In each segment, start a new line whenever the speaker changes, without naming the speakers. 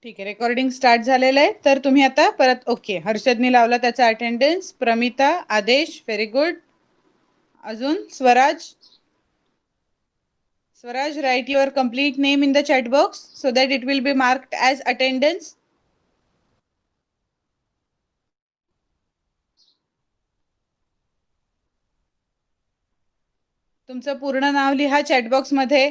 ठीक आहे, recording start झालेलं आहे. तर तुम्ही आता परत ओके. हर्षदनी लावला त्याचा अटेंडन्स. प्रमिता, आदेश, व्हेरी गुड. अजून Swaraj. Swaraj, write your complete name in the chat box so that it will be marked as attendance. तुमचं पूर्ण नाव लिहा चॅट बॉक्स मध्ये.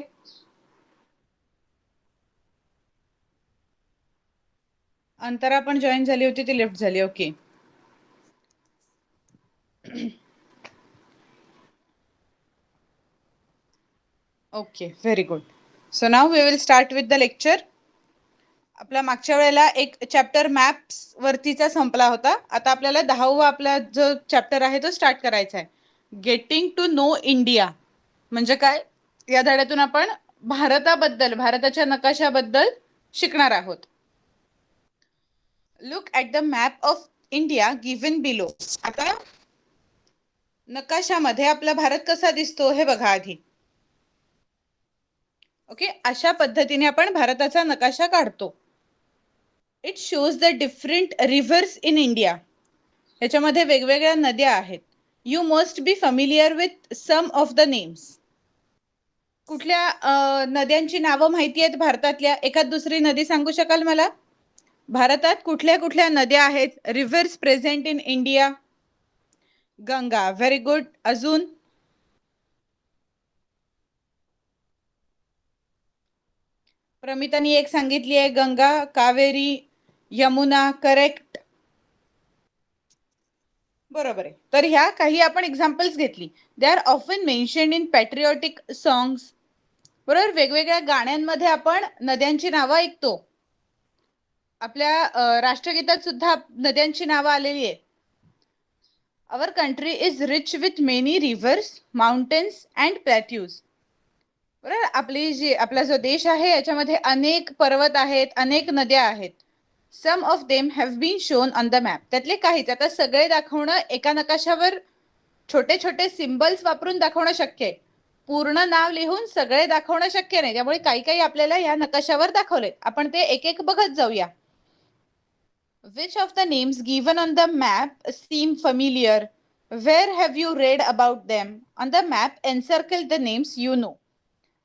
अंतरा पण जॉईन झाली होती, ती लेफ्ट झाली. Okay. Okay, very good. So now we will start with the lecture. आपला मागच्या वेळेला एक चॅप्टर मॅप्स वरतीचा संपला होता. आता आपल्याला 10वा आपला जो चॅप्टर आहे तो स्टार्ट करायचा आहे. गेटिंग टू नो इंडिया म्हणजे काय? या धड्यातून आपण भारताबद्दल, भारताच्या नकाशाबद्दल शिकणार आहोत. Look at the map of India given below. आता नकाशामध्ये आपला भारत कसा दिसतो हे बघा आधी. ओके, अशा पद्धतीने आपण भारताचा नकाशा काढतो. It shows the different rivers in India. ह्याच्यामध्ये वेगवेगळ्या नद्या आहेत. You must be familiar with some of the names. कुठल्या नद्यांची नावं माहिती आहेत भारतातल्या? एखाद दुसरी नदी सांगू शकाल मला? भारतात कुठल्या कुठल्या नद्या आहेत reverse present in India? Ganga, very good. अजून? प्रमितानी एक सांगितली आहे, गंगा, कावेरी, यमुना. करेक्ट, बरोबर आहे. तर ह्या काही आपण एक्झाम्पल्स घेतली. They are often mentioned in patriotic songs. बरोबर, वेगवेगळ्या गाण्यांमध्ये आपण नद्यांची नावं ऐकतो. आपल्या राष्ट्रगीतात सुद्धा नद्यांची नावं आलेली आहेत. Our country is rich with many rivers, mountains and plateaus. बरोबर, आपला जो देश आहे याच्यामध्ये अनेक पर्वत आहेत, अनेक नद्या आहेत. Some of them have been shown on the map. त्यातले काहीच. आता सगळे दाखवणं एका नकाशावर छोटे छोटे सिम्बल्स वापरून दाखवणं शक्य आहे. पूर्ण नाव लिहून सगळे दाखवणं शक्य नाही. त्यामुळे काही काही आपल्याला या नकाशावर दाखवले. आपण ते एक एक बघत जाऊया. Which of the names given on the map seem familiar? Where have you read about them? On the map, encircle the names you know.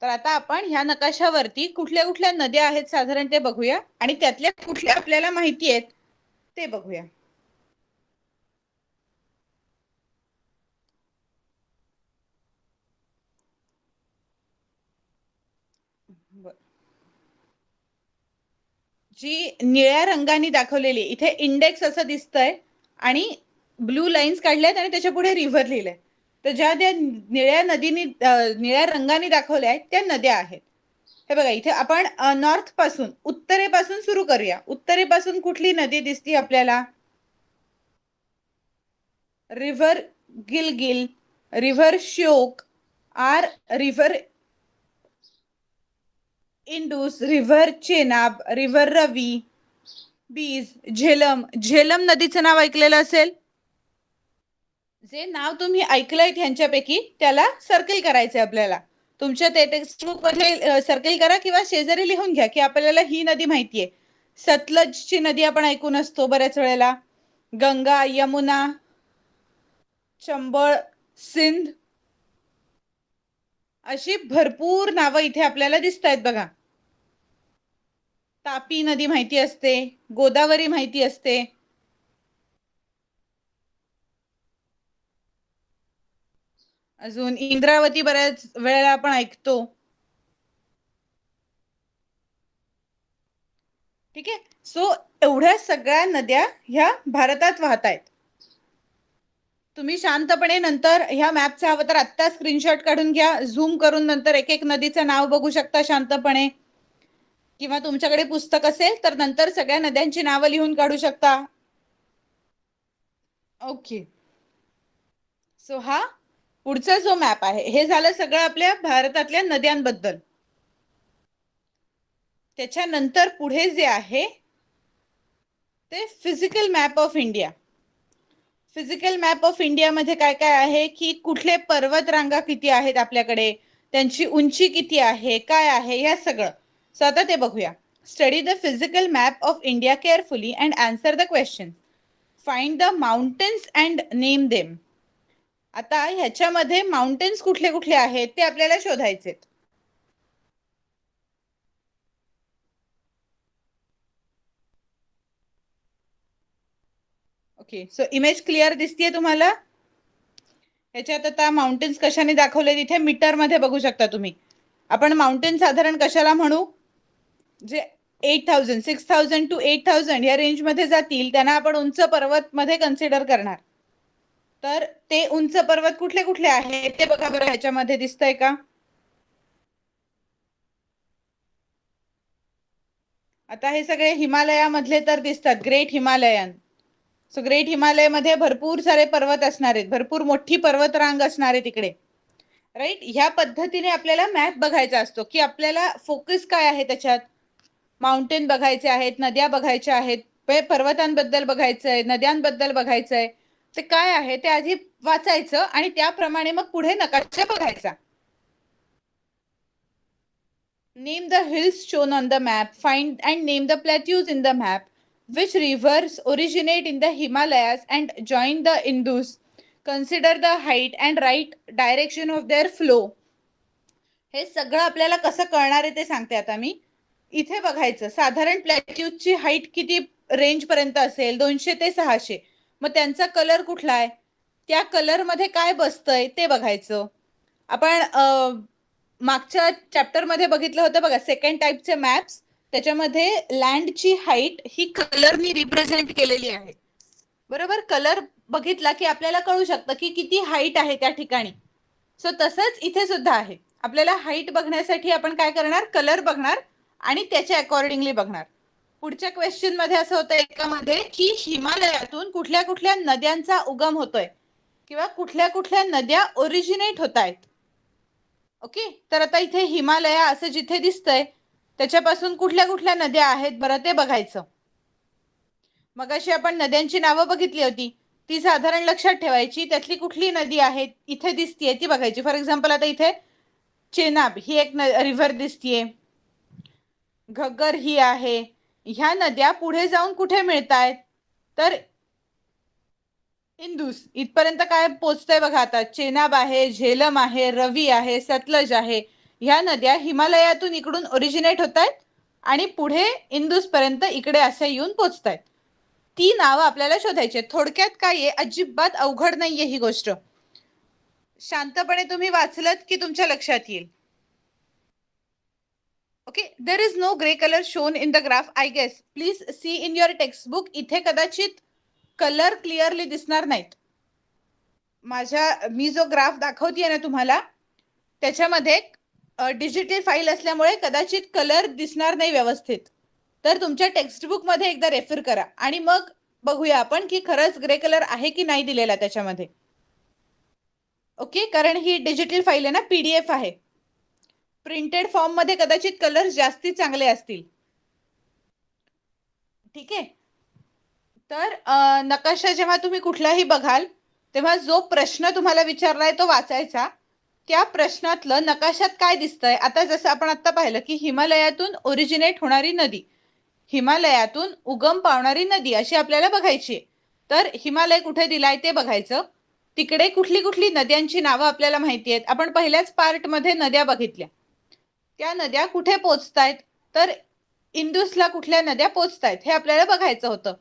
तर आता आपण ह्या नकाशावरती कुठल्या कुठल्या नद्या आहेत साधारण ते बघूया आणि त्यातल्या कुठल्या आपल्याला माहिती आहेत ते बघूया. जी निळ्या रंगाने दाखवलेली इथे इंडेक्स असं दिसतंय आणि ब्लू लाईन्स काढल्यात आणि त्याच्या पुढे रिव्हर लिहिलंय. तर ज्या त्या निळ्या रंगाने दाखवल्या आहेत त्या नद्या आहेत. हे बघा, इथे आपण नॉर्थ पासून उत्तरेपासून सुरू करूया. उत्तरेपासून कुठली नदी दिसती आपल्याला? रिव्हर गिलगिल, river Shyok, or river Indus, river Chenab, river Ravi, Beas, Jhelum. Jhelum नदीचं नाव ऐकलेलं असेल. जे नाव तुम्ही ऐकलंय ह्यांच्यापैकी त्याला सर्कल करायचंय आपल्याला. तुमच्या ते टेक्स्टबुक मध्ये सर्कल करा किंवा शेजारी लिहून घ्या की आपल्याला ही नदी माहितीये. सतलजची नदी आपण ऐकून असतो बऱ्याच वेळेला. गंगा, यमुना, चंबळ, सिंध, अशी भरपूर नावं इथे आपल्याला दिसत आहेत बघा. तापी नदी माहिती असते, गोदावरी माहिती असते. अजून इंद्रावती बऱ्याच वेळेला आपण ऐकतो. ठीक आहे. सो एवढ्या सगळ्या नद्या ह्या भारतात वाहत आहेत. तुम्ही शांतपणे नंतर ह्या मॅपचा हवं तर आत्ता स्क्रीनशॉट काढून घ्या, झूम करून नंतर एक एक नदीचं नाव बघू शकता शांतपणे. किंवा तुमच्याकडे पुस्तक असेल तर नंतर सगळ्या नद्यांची नावं लिहून काढू शकता. ओके. सो हा पुढचा जो मॅप आहे हे झालं सगळं आपल्या भारतातल्या नद्यांबद्दल. त्याच्यानंतर पुढे जे आहे ते physical map of India. Physical map of India मध्ये काय काय आहे की कुठले पर्वत रांगा किती आहेत आपल्याकडे, त्यांची उंची किती आहे, काय आहे, या सगळं. सो आता ते बघूया. Study the physical map of India carefully and answer the question. Find the mountains and name them. आता ह्याच्यामध्ये माउंटेन्स कुठले कुठले आहेत ते आपल्याला शोधायचे. ओके, सो इमेज क्लिअर दिसतीये तुम्हाला. ह्याच्यात आता माउंटेन्स कशाने दाखवले तिथे मीटर मध्ये बघू शकता तुम्ही. आपण माउंटेन साधारण कशाला म्हणू, जे 8,000 6,000 to 8,000 या रेंज मध्ये जातील त्यांना आपण उंच पर्वत मध्ये कन्सिडर करणार. तर ते उंच पर्वत कुठले कुठले आहेत ते बघा बरं, ह्याच्यामध्ये दिसतंय का. आता हे सगळे हिमालयामधले तर दिसतात, great Himalayan. So great Himalaya मध्ये भरपूर सारे पर्वत असणार आहेत, भरपूर मोठी पर्वत रांग असणार आहे तिकडे, राईट. ह्या पद्धतीने आपल्याला मॅप बघायचा असतो की आपल्याला फोकस काय आहे त्याच्यात. माउंटेन बघायचे आहेत, नद्या बघायच्या आहेत, पर्वतांबद्दल बघायचंय, नद्यांबद्दल बघायचंय. ते काय आहे ते आधी वाचायचं आणि त्याप्रमाणे मग पुढे नकाशा बघायचा. Name the hills shown on the map. Find and name the plateaus in the map. Which rivers originate in the Himalayas and join the Indus? Consider the height and right direction of their flow. हे सगळं आपल्याला कसं कळणार आहे ते सांगते आता मी. इथे बघायचं साधारण प्लॅट्यूजची हाईट किती रेंज पर्यंत असेल, 200 ते 600. मग त्यांचा कलर कुठला आहे, त्या कलर मध्ये काय बसतंय ते बघायचं. आपण मागच्या चॅप्टर मध्ये बघितलं होतं बघा, सेकंड टाईपचे मॅप्स, त्याच्यामध्ये लँडची हाईट ही कलरनी रिप्रेझेंट केलेली आहे. बरोबर, कलर बघितला की आपल्याला कळू शकतं की किती हाईट आहे त्या ठिकाणी. सो तसंच इथे सुद्धा आहे. आपल्याला हाईट बघण्यासाठी आपण काय करणार, कलर बघणार आणि त्याच्या अकॉर्डिंगली बघणार. पुढच्या क्वेश्चन मध्ये असं होतं एकामध्ये की हिमालयातून कुठल्या कुठल्या नद्यांचा उगम होतोय किंवा कुठल्या कुठल्या नद्या ओरिजिनेट होत आहेत. ओके, तर आता इथे हिमालया असं जिथे दिसतंय त्याच्यापासून कुठल्या कुठल्या नद्या आहेत बरं ते बघायचं. मग अशी आपण नद्यांची नावं बघितली होती, ती साधारण लक्षात ठेवायची. त्यातली कुठली नदी आहे इथे दिसतीये ती बघायची. फॉर एक्झाम्पल आता इथे चेनाब ही एक रिव्हर दिसतीये, घग्गर ही आहे. ह्या नद्या पुढे जाऊन कुठे मिळतायत तर इंदूस इथपर्यंत काय पोचतंय बघा. आता चेनाब आहे, झेलम आहे, रवी आहे, सतलज आहे. ह्या नद्या हिमालयातून इकडून ओरिजिनेट होत आहेत आणि पुढे इंदूस पर्यंत इकडे असे येऊन पोचतायत. ती नावं आपल्याला शोधायची. थोडक्यात काय आहे, अजिबात अवघड नाहीये ही गोष्ट. शांतपणे तुम्ही वाचलत की तुमच्या लक्षात येईल. Okay, there is no grey colour shown in the graph I guess. Please see in your textbook. इथे कदाचित कलर क्लिअरली दिसणार नाहीत. मी जो ग्राफ दाखवतीये ना तुम्हाला त्याच्यामध्ये डिजिटल फाईल असल्यामुळे कदाचित कलर दिसणार नाही व्यवस्थित. तर तुमच्या टेक्स्टबुक मध्ये एकदा रेफर करा आणि मग बघूया आपण की खरंच ग्रे कलर आहे की नाही दिलेला त्याच्यामध्ये. ओके, कारण ही डिजिटल फाईल आहे ना, पीडीएफ आहे. प्रिंटेड फॉर्म मध्ये कदाचित कलर जास्ती चांगले असतील. ठीक आहे, तर नकाशा जेव्हा तुम्ही कुठलाही बघाल तेव्हा जो प्रश्न तुम्हाला विचारलाय तो वाचायचा. त्या प्रश्नातलं नकाशात काय दिसतंय, आता जसं आपण आता पाहिलं की हिमालयातून ओरिजिनेट होणारी नदी, हिमालयातून उगम पावणारी नदी अशी आपल्याला बघायची. तर हिमालय कुठे दिलाय ते बघायचं. तिकडे कुठली कुठली नद्यांची नावं आपल्याला माहिती आहेत. आपण पहिल्याच पार्ट मध्ये नद्या बघितल्या, त्या नद्या कुठे पोचतायत तर इंदूसला कुठल्या नद्या पोचतायत हे आपल्याला बघायचं होतं.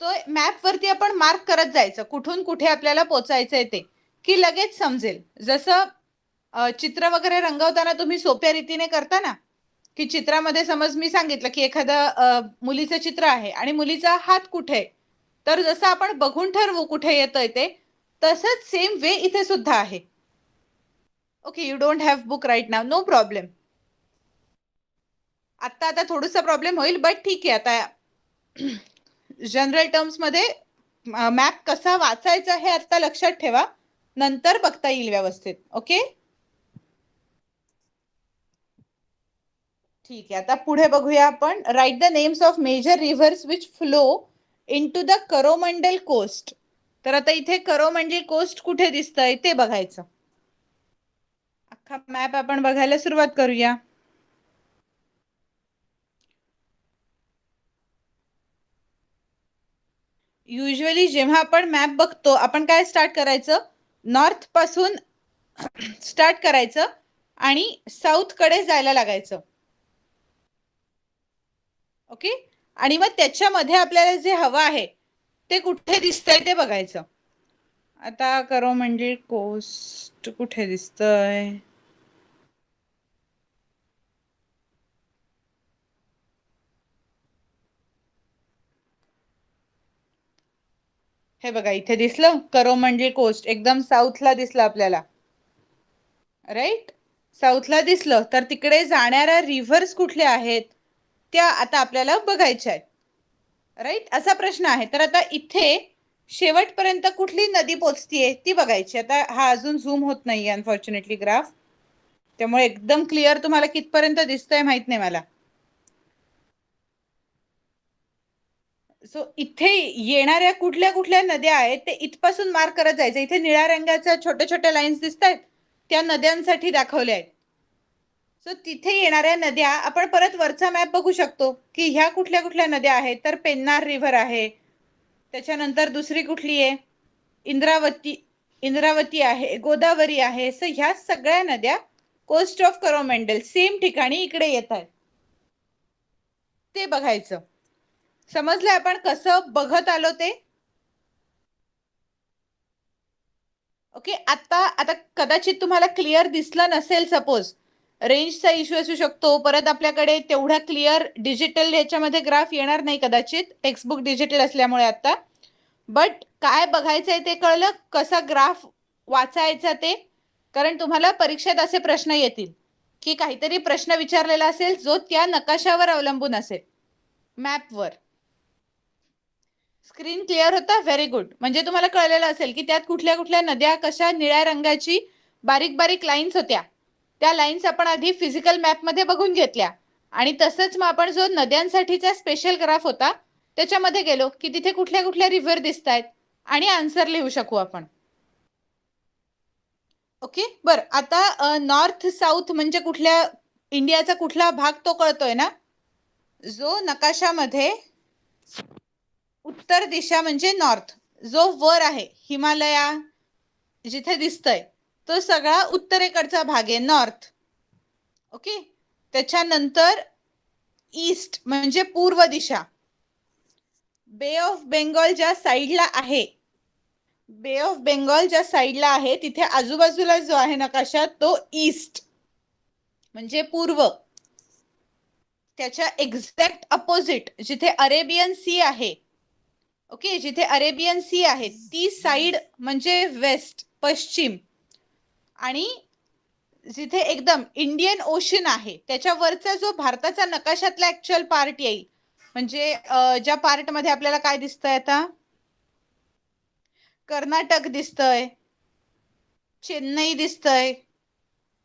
तो मॅप वरती आपण मार्क करत जायचं कुठून कुठे आपल्याला पोचायचंय ते, की लगेच समजेल. जसं चित्र वगैरे रंगवताना तुम्ही सोप्या रीतीने करता ना, की चित्रामध्ये समज मी सांगितलं की एखादं मुलीचं चित्र आहे आणि मुलीचा हात कुठे, तर जसं आपण बघून ठरवू कुठे येतंय ते, तसंच सेम वे इथे सुद्धा आहे. Okay, you don't have book right now, no problem. आता आता थोडंसं प्रॉब्लेम होईल बट ठीक आहे. आता जनरल टर्म्स मध्ये मॅप कसा वाचायचा हे आता लक्षात ठेवा, नंतर बघता येईल व्यवस्थित. ओके, ठीक आहे. आता पुढे बघूया आपण. Write the names of major rivers which flow into the Coromandel coast. तर आता इथे करोमंडल कोस्ट कुठे दिसतंय ते बघायचं. अख्खा मॅप आपण बघायला सुरुवात करूया. युजली जेव्हा आपण मॅप बघतो आपण काय स्टार्ट करायचं, नॉर्थ पासून स्टार्ट करायचं आणि साऊथ कडे जायला लागायचं. ओके, आणि मग त्याच्यामध्ये आपल्याला जे हवं आहे ते कुठे दिसतंय ते बघायचं. आता करोमंडल कोस्ट कुठे दिसतंय, हे बघा इथे दिसलं करोमंडल कोस्ट, एकदम साऊथला दिसलं आपल्याला, राईट. साऊथला दिसलं तर तिकडे जाणाऱ्या रिव्हर्स कुठल्या आहेत त्या आता आपल्याला बघायच्या आहेत, राईट. असा प्रश्न आहे. तर आता इथे शेवटपर्यंत कुठली नदी पोचतीये ती बघायची. आता हा अजून झूम होत नाहीये अनफॉर्च्युनेटली ग्राफ, त्यामुळे एकदम क्लिअर तुम्हाला कितपर्यंत दिसतंय माहित नाही मला. सो इथे येणाऱ्या कुठल्या कुठल्या नद्या आहेत ते इथपासून मार्क करत जायचं. इथे निळ्या रंगाच्या छोट्या छोट्या लाईन्स दिसत आहेत, त्या नद्यांसाठी दाखवल्या आहेत. सो तिथे येणाऱ्या नद्या आपण परत वरचा मॅप बघू शकतो की ह्या कुठल्या कुठल्या नद्या आहेत. तर पेन्नार रिव्हर आहे, त्याच्यानंतर दुसरी कुठली आहे, इंद्रावती आहे, गोदावरी आहे. सो ह्या सगळ्या नद्या कोस्ट ऑफ करोमंडल सेम ठिकाणी इकडे येत आहेत, ते बघायचं. समजलं आपण कसं बघत आलो ते. ओके, आता आता कदाचित तुम्हाला क्लिअर दिसलं नसेल, सपोज रेंजचा इश्यू असू शकतो. परत आपल्याकडे तेवढा क्लिअर डिजिटल याच्यामध्ये ग्राफ येणार नाही कदाचित, टेक्स्टबुक डिजिटल असल्यामुळे आता. बट काय बघायचंय ते कळलं, कसा ग्राफ वाचायचा ते. कारण तुम्हाला परीक्षेत असे प्रश्न येतील की काहीतरी प्रश्न विचारलेला असेल जो त्या नकाशावर अवलंबून असेल, मॅपवर. स्क्रीन क्लिअर होता, व्हेरी गुड. म्हणजे तुम्हाला कळलेलं असेल की त्यात कुठल्या कुठल्या नद्या कशा निळ्या रंगाची बारीक बारीक लाईन्स होत्या, त्या लाईन्स आपण आधी फिजिकल मॅप मध्ये बघून घेतल्या. आणि तसंच मग आपण जो नद्यांसाठीचा स्पेशल ग्राफ होता त्याच्यामध्ये गेलो की तिथे कुठल्या कुठल्या रिव्हर दिसत आहेत आणि आन्सर लिहू शकू आपण. ओके, बर. आता नॉर्थ साऊथ म्हणजे कुठल्या इंडियाचा कुठला भाग तो कळतोय ना. जो नकाशामध्ये उत्तर दिशा म्हणजे नॉर्थ, जो वर आहे हिमालया जिथे दिसतंय तो सगळा उत्तरेकडचा भाग आहे नॉर्थ. ओके, त्याच्यानंतर ईस्ट म्हणजे पूर्व दिशा. बे ऑफ बेंगॉल ज्या साईडला आहे, बे ऑफ बेंगॉल ज्या साईडला आहे तिथे आजूबाजूला जो आहे नकाशा तो ईस्ट म्हणजे पूर्व. त्याच्या एक्झॅक्ट अपोजिट जिथे अरेबियन सी आहे, ओके, जिथे अरेबियन सी आहे ती साईड म्हणजे वेस्ट पश्चिम. आणि जिथे एकदम इंडियन ओशन आहे त्याच्यावरचा जो भारताचा नकाशातला ऍक्च्युअल पार्ट येईल, म्हणजे ज्या पार्ट मध्ये आपल्याला काय दिसतंय आता, कर्नाटक दिसतंय, चेन्नई दिसतंय,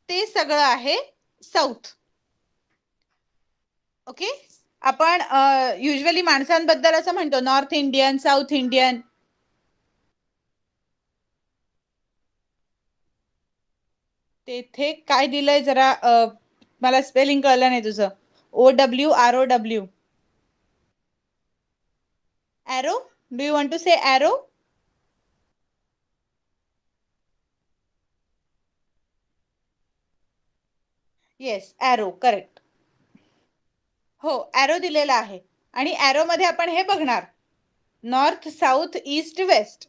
ते सगळं आहे साऊथ. ओके, आपण युजली माणसांबद्दल असं म्हणतो नॉर्थ इंडियन, साऊथ इंडियन. तेथे काय दिलंय जरा मला स्पेलिंग कळलं नाही तुझं. OWROW, arrow. Do you want to say arrow? Yes, arrow, correct. हो, एरो दिलेला आहे. आणि एरो मध्ये आपण हे बघणार north south east west,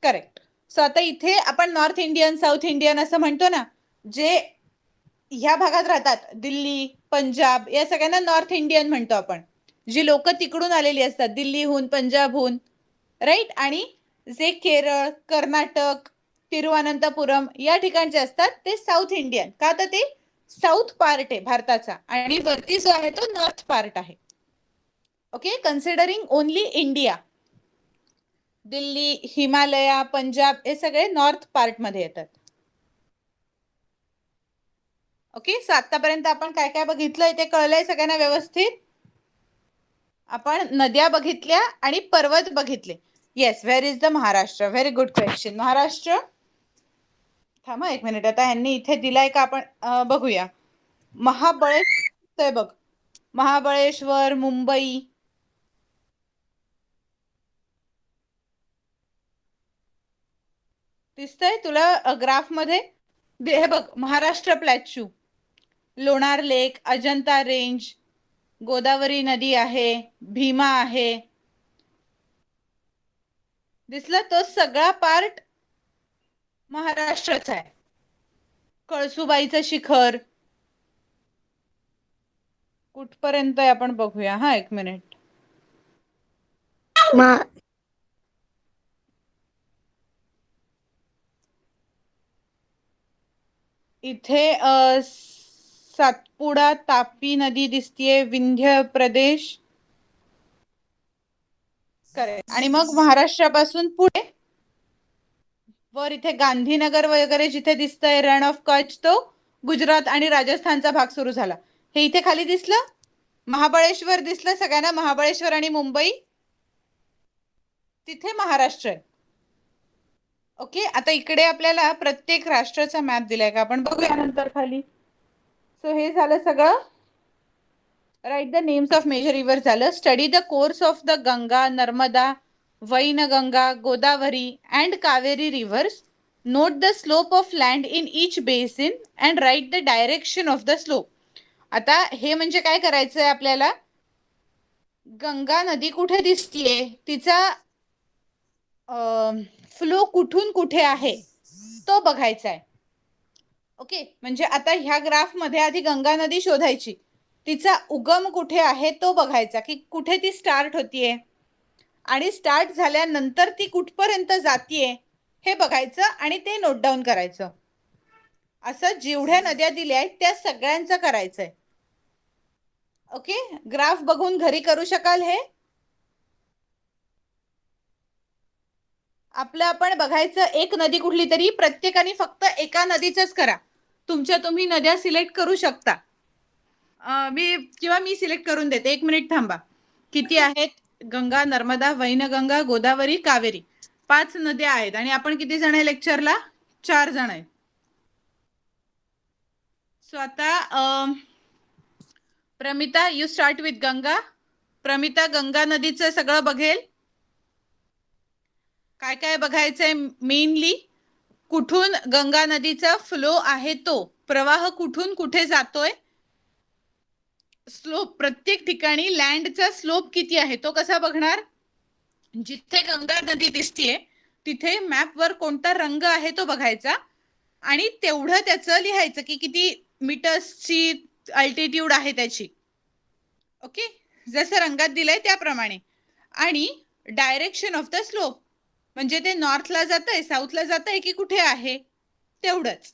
correct. So आता इथे आपण नॉर्थ इंडियन साऊथ इंडियन असं म्हणतो ना, जे ह्या भागात राहतात दिल्ली पंजाब या सगळ्यांना नॉर्थ इंडियन म्हणतो आपण. जी लोक तिकडून आलेली असतात दिल्लीहून पंजाबहून, राईट. आणि जे केरळ कर्नाटक तिरुवनंतपुरम या ठिकाणचे असतात ते साऊथ इंडियन. का तर ते साऊथ पार्ट आहे भारताचा आणि वरती जो आहे तो नॉर्थ पार्ट आहे. Okay, considering only India, Delhi Himalaya Punjab हे सगळे नॉर्थ पार्ट मध्ये येतात. ओके, सो आतापर्यंत आपण काय काय बघितलंय ते कळलंय सगळ्यांना व्यवस्थित. आपण नद्या बघितल्या आणि पर्वत बघितले. Yes, where is the Maharashtra, very good question. Maharashtra, थांबा एक मिनिट, आता यांनी इथे दिलाय का आपण बघूया. महाबळेश्वर बघ, महाबळेश्वर मुंबई, दिसतंय तुला ग्राफ मध्ये? हे बघ, महाराष्ट्र प्लॅच्यू, लोणार लेक, अजंता रेंज, गोदावरी नदी आहे, भीमा आहे. दिसलं? तो सगळा पार्ट महाराष्ट्राचा आहे. कळसुबाईचं शिखर कुठपर्यंत आहे आपण बघूया. हा, 1 मिनिट. इथे सातपुडा तापी नदी दिसतीये, विंध्य प्रदेश. करेक्ट. आणि मग महाराष्ट्रापासून पुढे वर इथे गांधीनगर वगैरे जिथे दिसतंय, रण ऑफ कच्छ, तो गुजरात आणि राजस्थानचा भाग सुरू झाला. हे इथे खाली दिसलं. महाबळेश्वर दिसलं सगळ्यांना? महाबळेश्वर आणि मुंबई, तिथे महाराष्ट्र आहे. ओके, आता इकडे आपल्याला प्रत्येक राष्ट्राचा मॅप दिलाय का आपण बघूया नंतर खाली. सो हे झालं सगळं. Write the names of major river झालं. Study the course of the Ganga, Narmada, Wainganga, Godavari and Kaveri rivers. Note the slope of land in each basin and write the direction of the slope. आता हे म्हणजे काय करायचंय आपल्याला? गंगा नदी कुठे दिसतीये, तिचा फ्लो कुठून कुठे आहे तो बघायचा आहे. ओके, म्हणजे आता ह्या ग्राफ मध्ये आधी गंगा नदी शोधायची, तिचा उगम कुठे आहे तो बघायचा, की कुठे ती स्टार्ट होतीये आणि स्टार्ट झाल्यानंतर ती कुठपर्यंत जातीये हे बघायचं आणि ते नोट डाऊन करायचं. असं जेवढ्या नद्या दिल्या आहेत त्या सगळ्यांचं करायचंय. ओके, ग्राफ बघून घरी करू शकाल हे. आपलं आपण बघायचं एक नदी कुठली तरी, प्रत्येकाने फक्त एका नदीचंच करा. तुम्ही नद्या सिलेक्ट करू शकता. मी सिलेक्ट करून देते. 1 मिनिट थांबा. किती आहेत? गंगा, नर्मदा, वैनगंगा, गोदावरी, कावेरी, 5 नद्या आहेत. आणि आपण किती जण आहे लेक्चरला? 4 जण आहे. सो आता Pramita, you start with Ganga. Pramita Ganga नदीचं सगळं बघेल. काय काय बघायचंय? मेनली कुठून गंगा नदीचा फ्लो आहे, तो प्रवाह कुठून कुठे जातोय, स्लोप प्रत्येक ठिकाणी लँडचा स्लोप किती आहे तो कसा बघणार? जिथे गंगा नदी दिसतीये तिथे मॅपवर कोणता रंग आहे तो बघायचा आणि तेवढं त्याचं लिहायचं की किती मीटर्सची अल्टिट्यूड आहे त्याची. ओके, जसं रंगात दिलंय त्याप्रमाणे. आणि डायरेक्शन ऑफ द स्लोप म्हणजे ते नॉर्थला जातंय, साऊथला जातंय की कुठे आहे तेवढंच.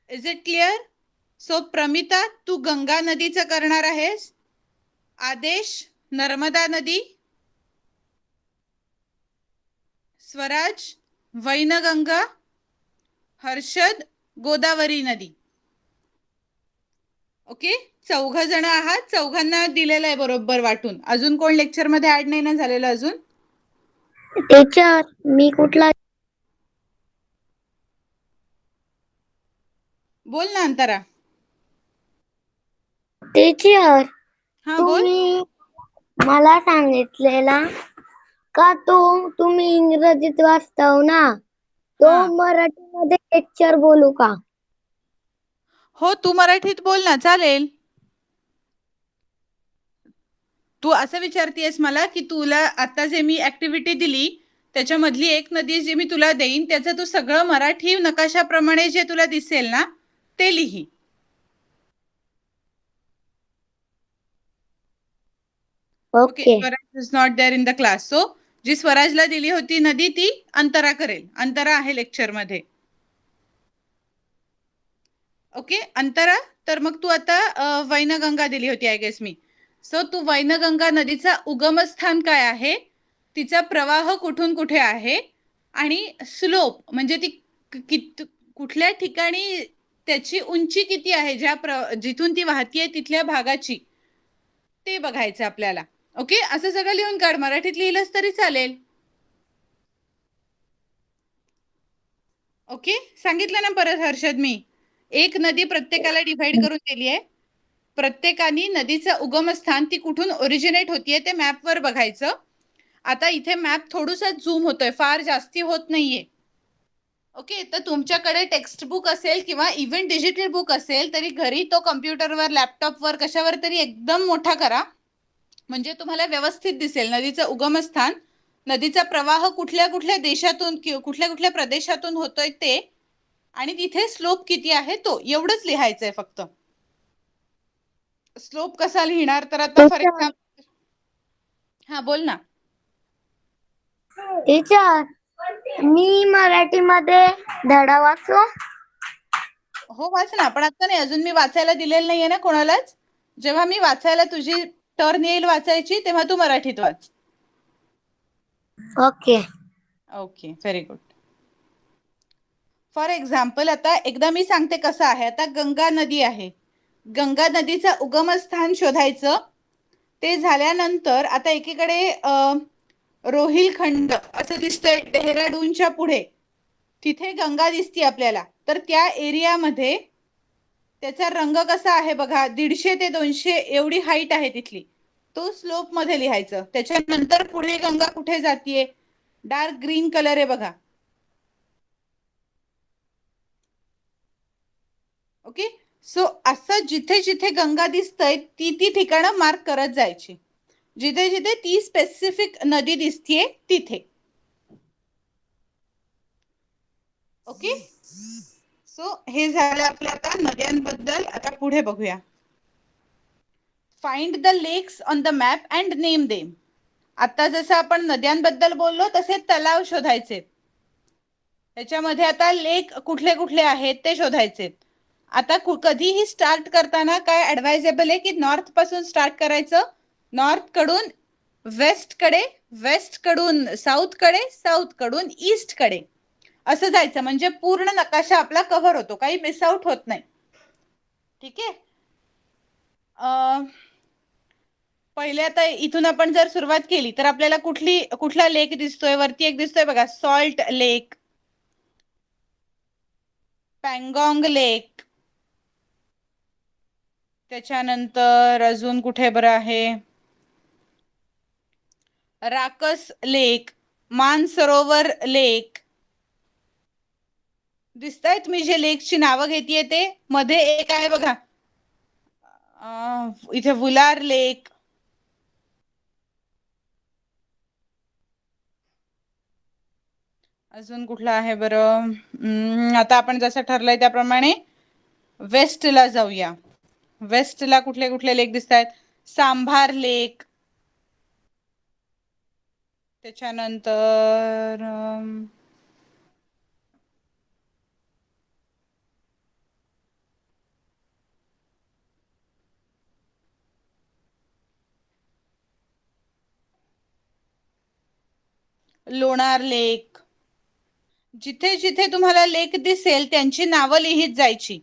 Is it clear? So Pramita, तू गंगा नदीचं करणार आहेस. आदेश, नर्मदा नदी. स्वराज, वैनगंगा. हर्षद, गोदावरी नदी. ओके, 4 जण आहात. 4घांना दिलेलं आहे बरोबर वाटून. अजून कोण लेक्चर मध्ये ऍड नाही ना झालेलं अजून?
टीचर, मी कुठला?
बोल ना अंतरा.
टीचर,
हा बोल.
तुम्ही मला सांगितलेला का तुम्ही इंग्रजीत वाचताव ना, तो मराठीमध्ये लेक्चर बोलू का?
हो, तू मराठीत बोल ना, चालेल. तू असं विचारतीयस मला की तुला आता जे मी ऍक्टिव्हिटी दिली त्याच्यामधली एक नदी जी मी तुला देईन त्याचं तू सगळं मराठी नकाशाप्रमाणे जे तुला दिसेल ना ते लिही. Okay, Swaraj is not there in the class. So जी स्वराजला दिली होती नदी ती अंतरा करेल. अंतरा आहे लेक्चर मध्ये. ओके, अंतरा. तर मग तू आता वैनगंगा दिली होती आय गेस मी. सो तू वैनगंगा नदीचा उगमस्थान काय आहे, तिचा प्रवाह कुठून कुठे आहे आणि स्लोप म्हणजे ती कुठल्या ठिकाणी त्याची उंची किती आहे, जिथून ती वाहतीये तिथल्या भागाची, ते बघायचं आपल्याला. ओके, असं सगळं लिहून काढ. मराठीत लिहिलंस तरी चालेल. ओके, सांगितलं ना परत हर्षद मी. एक नदी प्रत्येकाला डिवाइड करून दिली आहे. प्रत्येकाने नदीचं उगमस्थान ती कुठून ओरिजिनेट होतीये ते मॅपवर बघायचं. आता इथे मॅप थोडंसं झूम होतोय, फार जास्ती होत नाहीये. ओके, तर तुमच्याकडे टेक्स्ट बुक असेल किंवा इव्हन डिजिटल बुक असेल तरी घरी तो कम्प्युटरवर, लॅपटॉपवर, कशावर तरी एकदम मोठा करा, म्हणजे तुम्हाला व्यवस्थित दिसेल नदीचं उगमस्थान, नदीचा प्रवाह कुठल्या कुठल्या देशातून कुठल्या कुठल्या प्रदेशातून होतोय ते, आणि तिथे स्लोप किती आहे तो, एवढंच लिहायचंय फक्त. स्लोप कसा लिहिणार, तर आता फॉर एक्झाम्पल, हा बोल ना.
टीचर, मी मराठीमध्ये धडा वाचू?
हो वाच ना, पण आता नाही, अजून मी वाचायला दिलेलं नाहीये ना कोणालाच. जेव्हा मी वाचायला तुझी टर्न येईल वाचायची, तेव्हा तू मराठीत वाच.
Okay.
Okay, very good. For example, आता एकदा मी सांगते कसं आहे. आता गंगा नदी आहे, गंगा नदीचा उगमस्थान शोधायचं. ते झाल्यानंतर आता एकीकडे रोहिलखंड असं दिसतंय डेहराडूनच्या पुढे, तिथे गंगा दिसते आपल्याला. तर त्या एरियामध्ये त्याचा रंग कसा आहे बघा, 150 ते 200 एवढी हाईट आहे तिथली, तो स्लोप मध्ये लिहायचं. त्याच्यानंतर पुढे गंगा कुठे जातीये, डार्क ग्रीन कलर आहे बघा. ओके, सो असं जिथे जिथे गंगा दिसतंय ती ती ठिकाणं मार्क करत जायची, जिथे जिथे ती स्पेसिफिक नदी दिसतीये तिथे. ओके, सो हे झालं आपलं आता नद्यांबद्दल. आता पुढे बघूया. फाइंड द लेक्स on the map and name them. आता जसं आपण नद्यांबद्दल बोललो तसे तलाव शोधायचे. त्याच्यामध्ये आता लेक कुठले कुठले आहेत ते शोधायचे. आता कधीही स्टार्ट करताना काय ऍडवायजेबल आहे की नॉर्थ पासून स्टार्ट करायचं, नॉर्थ कडून वेस्ट कडे, वेस्ट कडून साऊथ कडे, साऊथ कडून ईस्ट कडे, असं जायचं, म्हणजे पूर्ण नकाशा आपला कव्हर होतो, काही मिस आउट होत नाही. ठीक आहे. पहिले आता इथून आपण जर सुरुवात केली तर आपल्याला कुठला लेक दिसतोय, वरती एक दिसतोय बघा, सॉल्ट लेक, पॅंगॉंग लेक. त्याच्यानंतर अजून कुठे बरं आहे, राकस लेक, मानसरोवर लेक. दिसतायत मी जे लेकची नावं घेतेय ते. मध्ये एक आहे बघा इथे वुलार लेक. अजून कुठला आहे बरं, आता आपण जसं ठरलंय त्याप्रमाणे वेस्टला जाऊया. वेस्टला कुठले कुठले लेक दिसत आहेत, सांभार लेक, त्याच्यानंतर लोणार लेक. जिथे जिथे तुम्हाला लेक दिसेल त्यांची नावं लिहित जायची.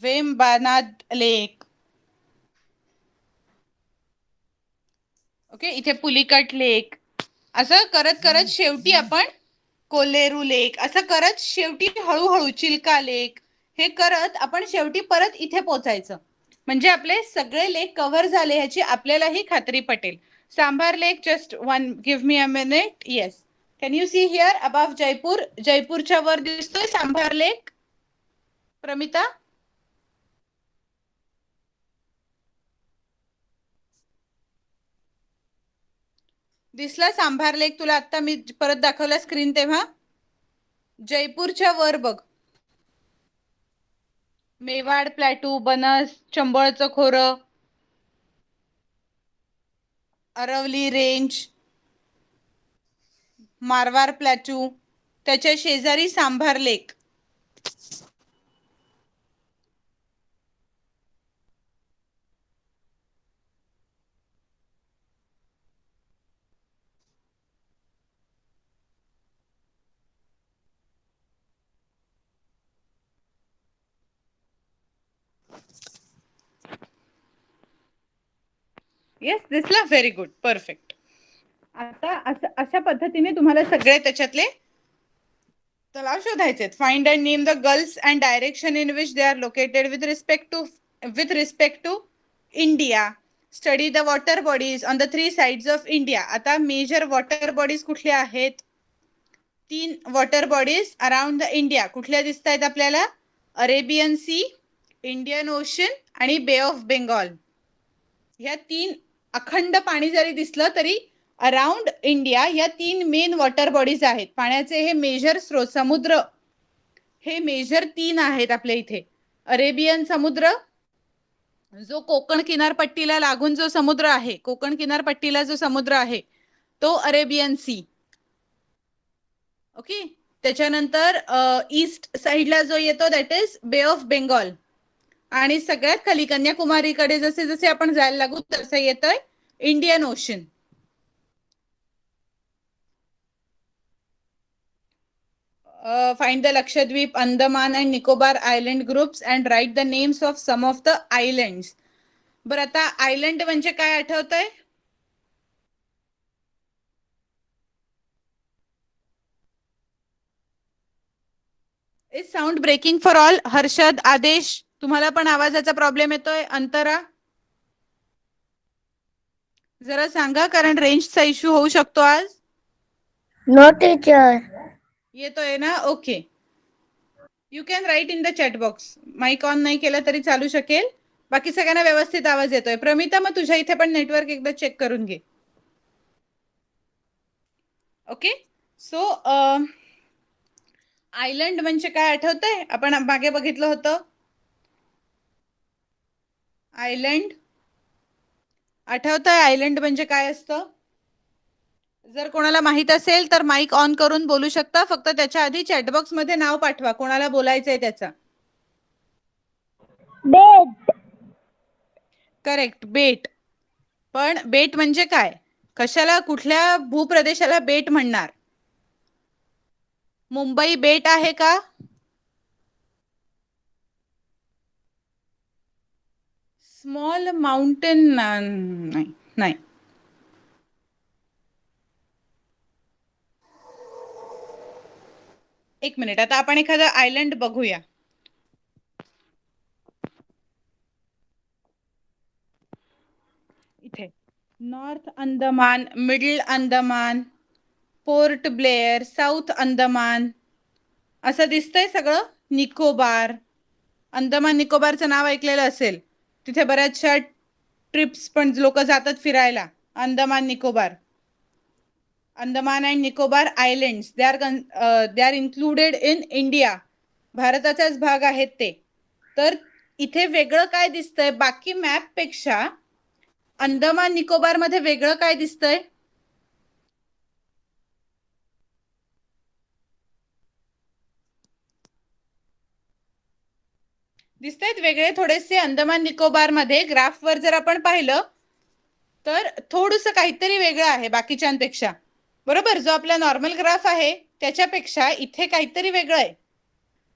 वेम्बानाद लेक. ओके, इथे पुलिकट लेक. असं करत करत शेवटी आपण कोलेरू लेक, असं करत शेवटी हळूहळू चिल्का लेक, हे करत आपण शेवटी परत इथे पोचायचं, म्हणजे आपले सगळे लेक कव्हर झाले ह्याची आपल्यालाही खात्री पटेल. Sambhar lake, just one give me a minute. Yes, can you see here above Jaipur, जयपूरच्या वर दिसतोय सांभार लेक, प्रमिता? दिसला सांभार लेक तुला? आता मी परत दाखवला स्क्रीन तेव्हा. जयपूरच्या वर बघ, मेवाड प्लॅटू, बनस, चंबळचं खोरं, अरवली रेंज, मारवार प्लॅटू, त्याच्या शेजारी सांभार लेक. येस, दिसला? Very good, perfect. आता अशा पद्धतीने तुम्हाला सगळे त्याच्यातले तलाव शोधायचे. Find and name the gulfs and direction in which they are located with respect to India. Study the water bodies on the 3 sides of India. आता मेजर वॉटर बॉडीज कुठल्या आहेत? 3 water bodies around the India कुठल्या दिसत आहेत आपल्याला? Arabian C, Indian ocean आणि बे of Bengal. ह्या 3 अखंड पाणी जरी दिसलं तरी अराउंड इंडिया या 3 मेन वॉटर बॉडीज आहेत. पाण्याचे हे मेजर स्रोत समुद्र हे मेजर 3 आहेत आपल्या इथे. अरेबियन समुद्र, जो कोकण किनारपट्टीला लागून जो समुद्र आहे, कोकण किनारपट्टीला जो समुद्र आहे तो अरेबियन सी. ओके. त्याच्यानंतर ईस्ट साइडला जो येतो दॅट इज बे ऑफ बेंगॉल. आणि सगळ्यात खाली कन्याकुमारीकडे जसे जसे आपण जायला लागू तसं येतंय Indian ocean. Find the Lakshadweep, Andaman and Nicobar island groups and write the names of some of the islands. बरं, आता आयलंड म्हणजे काय आठवतंय? Is sound breaking for all? Harshad, Adesh, तुम्हाला पण आवाजाचा प्रॉब्लेम येतोय? अंतरा, जरा सांगा, कारण रेंजचा इश्यू होऊ शकतो आज.
No teacher.
येतोय ना? Okay. You can write in the chat box. Mic on नाही केलं तरी चालू शकेल. बाकी सगळ्यांना व्यवस्थित आवाज येतोय. प्रमिता, मग तुझ्या इथे पण नेटवर्क एकदा चेक करून घे. ओके. सो आयलंड म्हणजे काय आठवतंय? आपण मागे बघितलं होतं. आयलंड आठवतंय? आयलंड म्हणजे काय असतं? जर कोणाला माहित असेल तर माईक ऑन करून बोलू शकता. फक्त त्याच्या आधी चॅटबॉक्स मध्ये नाव पाठवा कोणाला बोलायचंय त्याचा.
बेट.
करेक्ट, बेट. पण बेट म्हणजे काय? कशाला, कुठल्या भूप्रदेशाला बेट म्हणणार? मुंबई बेट आहे का? स्मॉल माउंटेन नाही, नाही. एक मिनिट, आता आपण एखादं आयलंड बघूया. इथे north Andaman, middle Andaman, port Blair, south Andaman असं दिसतंय सगळं. निकोबार, अंदमान निकोबारचं नाव ऐकलेलं असेल. तिथे बऱ्याचशा ट्रिप्स पण लोक जातात फिरायला. Andaman Nicobar, Andaman and Nicobar islands, they are included in India. भारताचाच भाग आहेत ते. तर इथे वेगळं काय दिसतंय बाकी मॅप पेक्षा? अंदमान निकोबार मध्ये वेगळं काय दिसतंय? दिसतायत वेगळे थोडेसे अंदमान निकोबार मध्ये. ग्राफवर जर आपण पाहिलं तर थोडंसं काहीतरी वेगळं आहे बाकीच्यांपेक्षा. बरोबर, जो आपला नॉर्मल ग्राफ आहे त्याच्यापेक्षा इथे काहीतरी वेगळं आहे.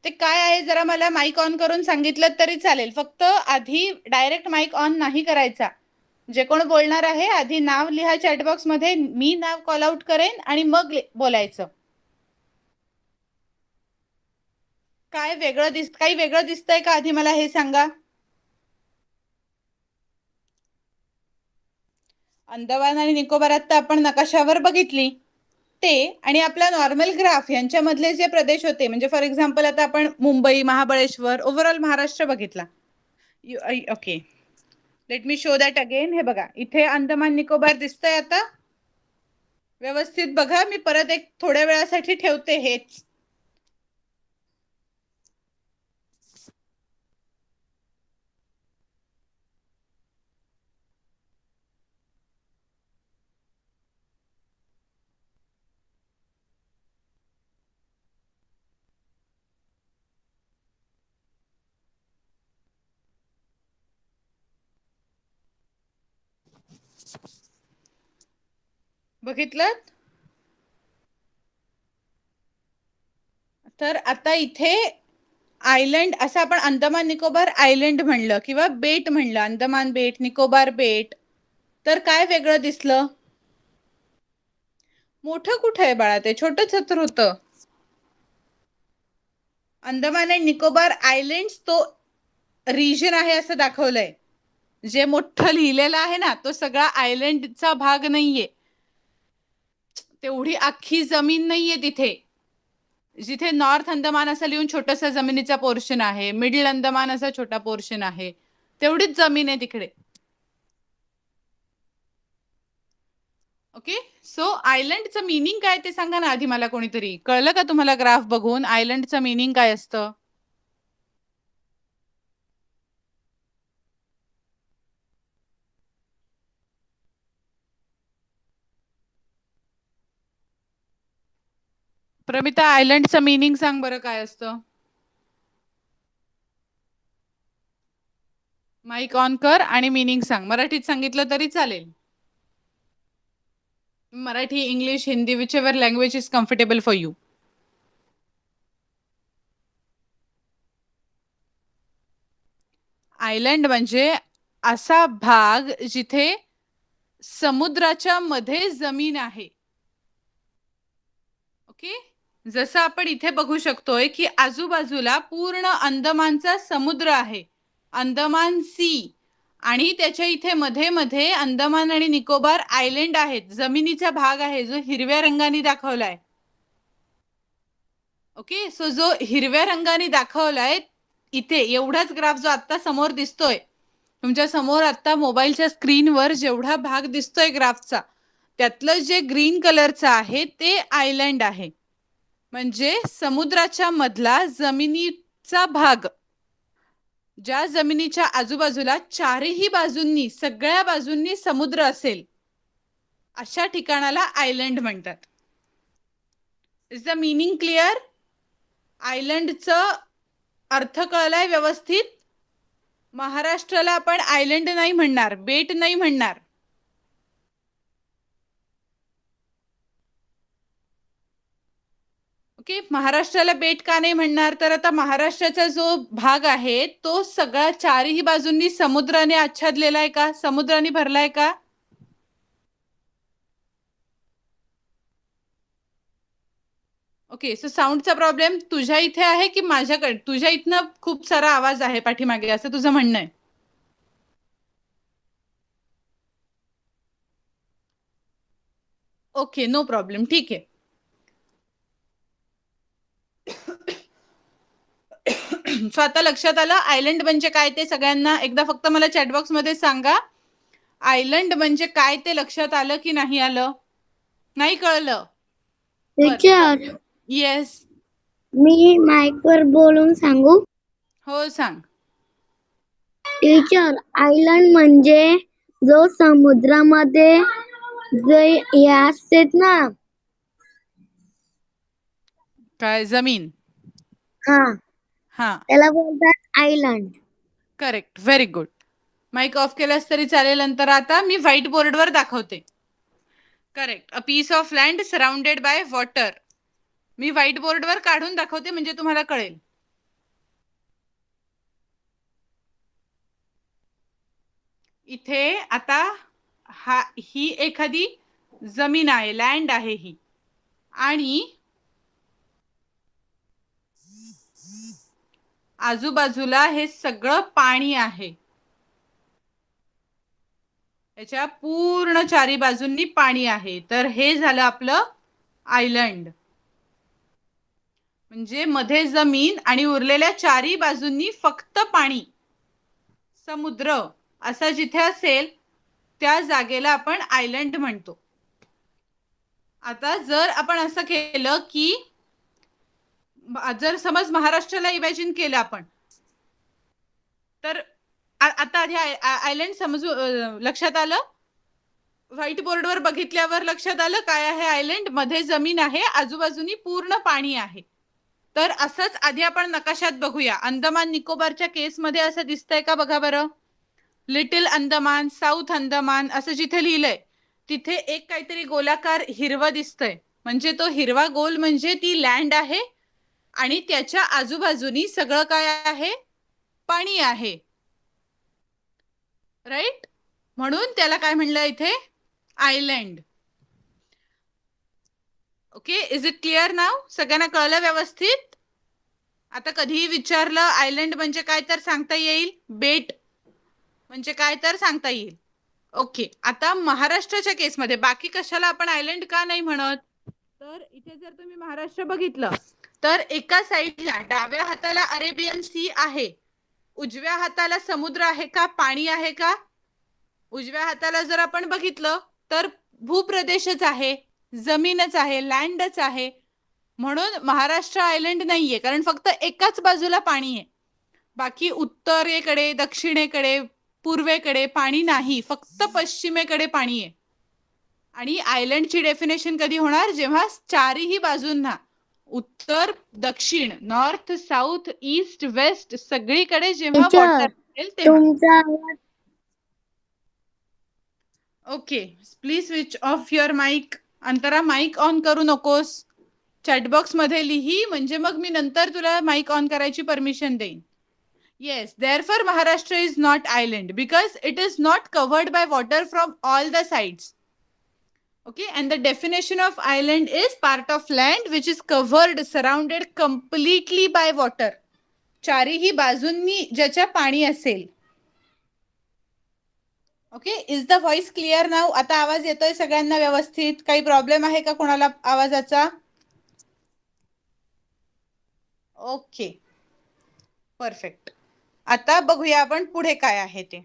ते काय आहे जरा मला माईक ऑन करून सांगितलं तरी चालेल. फक्त आधी डायरेक्ट माईक ऑन नाही करायचा. जे कोण बोलणार आहे आधी नाव लिहा चॅटबॉक्स मध्ये, मी नाव कॉल आउट करेन आणि मग बोलायचं. काय वेगळं काही वेगळं दिसतंय का आधी मला हे सांगा. अंदमान आणि निकोबारात तर आपण नकाशावर बघितली ते, आणि आपला नॉर्मल ग्राफ यांच्यामधले जे प्रदेश होते, म्हणजे फॉर एक्झाम्पल आता आपण मुंबई, महाबळेश्वर, ओव्हरऑल महाराष्ट्र बघितला. Okay, let me show that again. हे बघा, इथे अंदमान निकोबार दिसतंय. आता व्यवस्थित बघा, मी परत एक थोड्या वेळासाठी ठेवते हेच. बघितलं? तर आता इथे आयलंड असं आपण अंदमान निकोबार आयलंड म्हणलं किंवा बेट म्हणलं, अंदमान बेट, निकोबार बेट, तर काय वेगळं दिसलं? मोठं कुठं आहे बाळा, ते छोटंच तर होतं. अंदमान अँड निकोबार आयलँड्स तो रिजन आहे असं दाखवलंय. जे मोठं लिहिलेलं आहे ना तो सगळा आयलँडचा भाग नाहीये. तेवढी अख्खी जमीन नाहीये तिथे. जिथे नॉर्थ अंदमान असं लिहून छोटासा जमिनीचा पोर्शन आहे, मिडल अंदमान असा छोटा पोर्शन आहे, तेवढीच जमीन आहे तिकडे. ओके, सो आयलंडचं मीनिंग काय ते सांगा ना आधी मला कोणीतरी. कळलं का तुम्हाला ग्राफ बघून आयलंडचं मीनिंग काय असतं? प्रमिता, आयलंडचं मीनिंग सांग बरं काय असतं. माईक ऑन कर आणि मीनिंग सांग. मराठीत सांगितलं तरी चालेल. Marathi, English, Hindi, which ever language is comfortable for you. Island म्हणजे असा भाग जिथे समुद्राच्या मध्ये जमीन आहे. ओके, जसं आपण इथे बघू शकतोय की आजूबाजूला पूर्ण अंदमानचा समुद्र आहे, अंदमान सी, आणि त्याच्या इथे मध्ये मध्ये अंदमान आणि निकोबार आयलंड आहेत. जमिनीचा भाग आहे जो हिरव्या रंगाने दाखवलाय. ओके, सो जो हिरव्या रंगाने दाखवलाय इथे एवढाच ग्राफ जो आता समोर दिसतोय तुमच्या समोर, आता मोबाईलच्या स्क्रीनवर जेवढा भाग दिसतोय ग्राफचा, त्यातलं जे ग्रीन कलरचं आहे ते आयलंड आहे. म्हणजे समुद्राच्या मधला जमिनीचा भाग, ज्या जमिनीच्या आजूबाजूला चारही बाजूंनी, सगळ्या बाजूंनी समुद्र असेल, अशा ठिकाणाला आयलंड म्हणतात. Is the meaning clear? आयलंडचं अर्थ कळलाय व्यवस्थित? महाराष्ट्राला आपण आयलंड नाही म्हणणार, बेट नाही म्हणणार. ओके, महाराष्ट्राला बेट का नाही म्हणणार? तर आता महाराष्ट्राचा जो भाग आहे तो सगळा चारही बाजूंनी समुद्राने आच्छादलेला आहे का, समुद्राने भरलाय का? ओके, सो साऊंडचा प्रॉब्लेम तुझ्या इथे आहे की माझ्याकडे? तुझ्या इथनं खूप सारा आवाज आहे पाठीमागे असं तुझं म्हणणं आहे? ओके, नो प्रॉब्लेम, ठीक आहे. सो आता लक्षात आलं आयलंड म्हणजे काय ते सगळ्यांना? एकदा फक्त मला चॅटबॉक्स मध्ये सांगा, आयलंड म्हणजे काय ते लक्षात आलं की नाही आलं? नाही कळलं?
टीचर,
येस,
मी माईक वर बोलून सांगू?
हो सांग.
टीचर, आयलंड म्हणजे जो समुद्रामध्ये जे हे असतात ना,
काय? जमीन?
हा,
हा,
त्याला बोलतात island.
Correct, very good. Mic off केलास तरी चालेल नंतर. आता मी व्हाईट बोर्डवर दाखवते. Correct, a piece of land surrounded by water. मी व्हाईट बोर्डवर काढून दाखवते म्हणजे तुम्हाला कळेल. इथे आता ही एखादी जमीन आहे, लँड आहे ही, आणि आजूबाजूला हे सगळं पाणी आहे. याच्या पूर्ण चारी बाजूंनी पाणी आहे. तर हे झालं आपलं आयलंड. म्हणजे मध्ये जमीन आणि उरलेल्या चारी बाजूंनी फक्त पाणी, समुद्र असा जिथे असेल त्या जागेला आपण आयलंड म्हणतो. आता जर आपण असं केलं की जर समज महाराष्ट्राला इमॅजिन केलं आपण, तर आता आधी आयलंड समजू लक्षात आलं? व्हाईट बोर्डवर बघितल्यावर लक्षात आलं काय आहे आयलंड? मध्ये जमीन आहे, आजूबाजूनी पूर्ण पाणी आहे. तर असंच आधी आपण नकाशात बघूया. अंदमान निकोबारच्या केसमध्ये असं दिसतंय का बघा बरं. लिटिल अंदमान, साऊथ अंदमान असं जिथे लिहिलंय तिथे एक काहीतरी गोलाकार हिरवा दिसतंय, म्हणजे तो हिरवा गोल म्हणजे ती लँड आहे आणि त्याच्या आजूबाजूनी सगळं काय आहे? पाणी आहे, राईट? म्हणून त्याला काय म्हणलं इथे? Island. Okay, is it clear नाव? सगळ्यांना कळलं व्यवस्थित? आता कधीही विचारलं आयलंड म्हणजे काय तर सांगता येईल, बेट म्हणजे काय तर सांगता येईल. ओके, आता महाराष्ट्राच्या केसमध्ये बाकी कशाला आपण आयलंड का नाही म्हणत, तर इथे जर तुम्ही महाराष्ट्र बघितलं तर एका साईडला डाव्या हाताला अरेबियन सी आहे, उजव्या हाताला समुद्र आहे का, पाणी आहे का? उजव्या हाताला जर आपण बघितलं तर भूप्रदेशच आहे, जमीनच आहे, लँडच आहे. म्हणून महाराष्ट्र आयलंड नाहीये, कारण फक्त एकाच बाजूला पाणी आहे. बाकी उत्तरेकडे, दक्षिणेकडे, पूर्वेकडे पाणी नाही, फक्त पश्चिमेकडे पाणी आहे. आणि आयलंडची डेफिनेशन कधी होणार, जेव्हा चारही बाजूंना उत्तर दक्षिण, नॉर्थ साऊथ ईस्ट वेस्ट सगळीकडे जेव्हा
टीचर
वॉटर असेल तेव्हा.
तुमचा आवाज
okay, please switch off your mic. Antara mic on करू नकोस, चॅटबॉक्स मध्ये लिही, म्हणजे मग मी नंतर तुला माईक ऑन करायची परमिशन देईन. Yes, therefore Maharashtra is not island because it is not covered by water from all the sides. Okay, and the definition of island is part of land which is covered, surrounded completely by water. चारीही बाजूंनी ज्याच्या पाणी असेल. Okay, is the voice clear now? आता आवाज येतोय सगळ्यांना व्यवस्थित? काही प्रॉब्लेम आहे का कोणाला आवाजाचा? Okay, perfect. आता बघूया आपण पुढे काय आहे ते.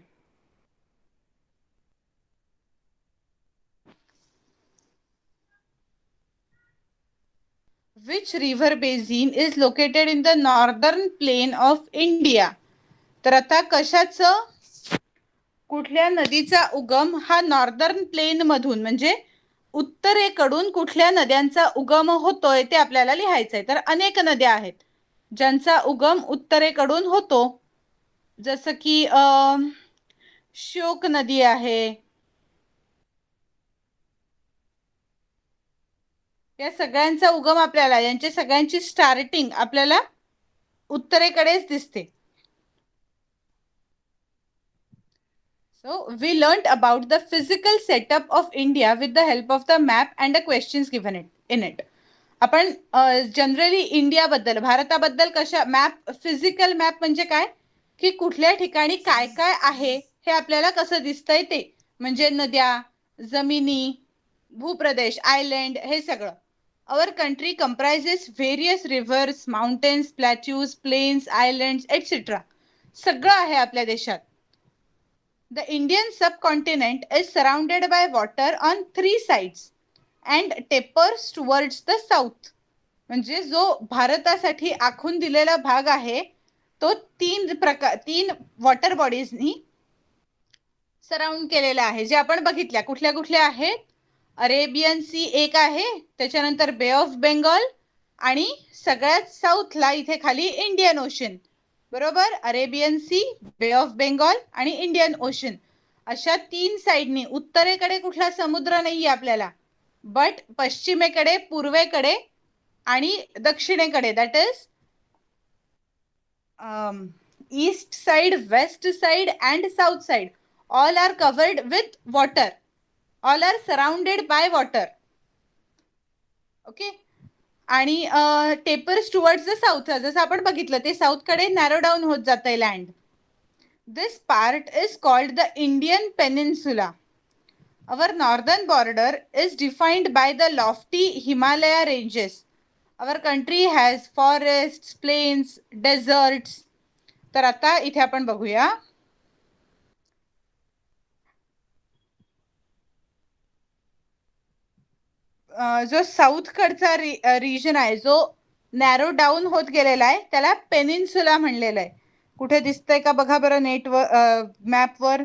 Which river basin is located in the northern plain of India? तर आता कशाचं, कुठल्या नदीचा उगम हा नॉर्दर्न प्लेन मधून म्हणजे उत्तरेकडून कुठल्या नद्यांचा उगम होतोय ते आपल्याला लिहायचंय. तर अनेक नद्या आहेत ज्यांचा उगम उत्तरेकडून होतो, जसं की श्योक नदी आहे, या सगळ्यांचा उगम आपल्याला, यांची सगळ्यांची स्टार्टिंग आपल्याला उत्तरेकडेच दिसते. So we learnt about the physical setup of India with the help of the map and the questions given in it. आपण जनरली इंडिया बद्दल, भारताबद्दल कशा मॅप, फिजिकल मॅप म्हणजे काय की कुठल्या ठिकाणी काय काय आहे हे आपल्याला कसं दिसतंय ते, म्हणजे नद्या, जमिनी, भूप्रदेश, आयलँड, हे सगळं. Our country comprises various rivers, mountains, plateaus, plains, islands, etc. सगळं आहे आपल्या देशात. The Indian subcontinent is surrounded by water on 3 sides and tapers towards the south. म्हणजे जो भारतासाठी आखून दिलेला भाग आहे तो तीन वॉटर बॉडीजनी सराउंड केलेला आहे, जे आपण बघितल्या. कुठल्या कुठल्या आहेत? अरेबियन सी एक आहे, त्याच्यानंतर बे ऑफ बेंगॉल, आणि सगळ्यात साऊथला इथे खाली इंडियन ओशन. बरोबर, अरेबियन सी, बे ऑफ बेंगॉल आणि इंडियन ओशन, अशा 3 साइडनी. उत्तरेकडे कुठला समुद्र नाहीये आपल्याला, बट पश्चिमेकडे, पूर्वेकडे आणि दक्षिणेकडे, that is east side, west side and south side, all are covered with water, all are surrounded by water. Okay, आणि टेपर्स टुवर्ड्स द साऊथ, जसं आपण बघितलं ते साऊथकडे नॅरो डाऊन होत जातंय लँड. This part is called the Indian peninsula. Our northern border is defined by the lofty Himalaya ranges. Our country has forests, plains, deserts. तर आता इथे आपण बघूया. जो साऊथ कडचा रिजन आहे, जो नॅरो डाऊन होत गेलेला आहे, त्याला पेनिन्सुला म्हणलेलं आहे. कुठे दिसतंय का बघा बरं नेटवर, मॅपवर.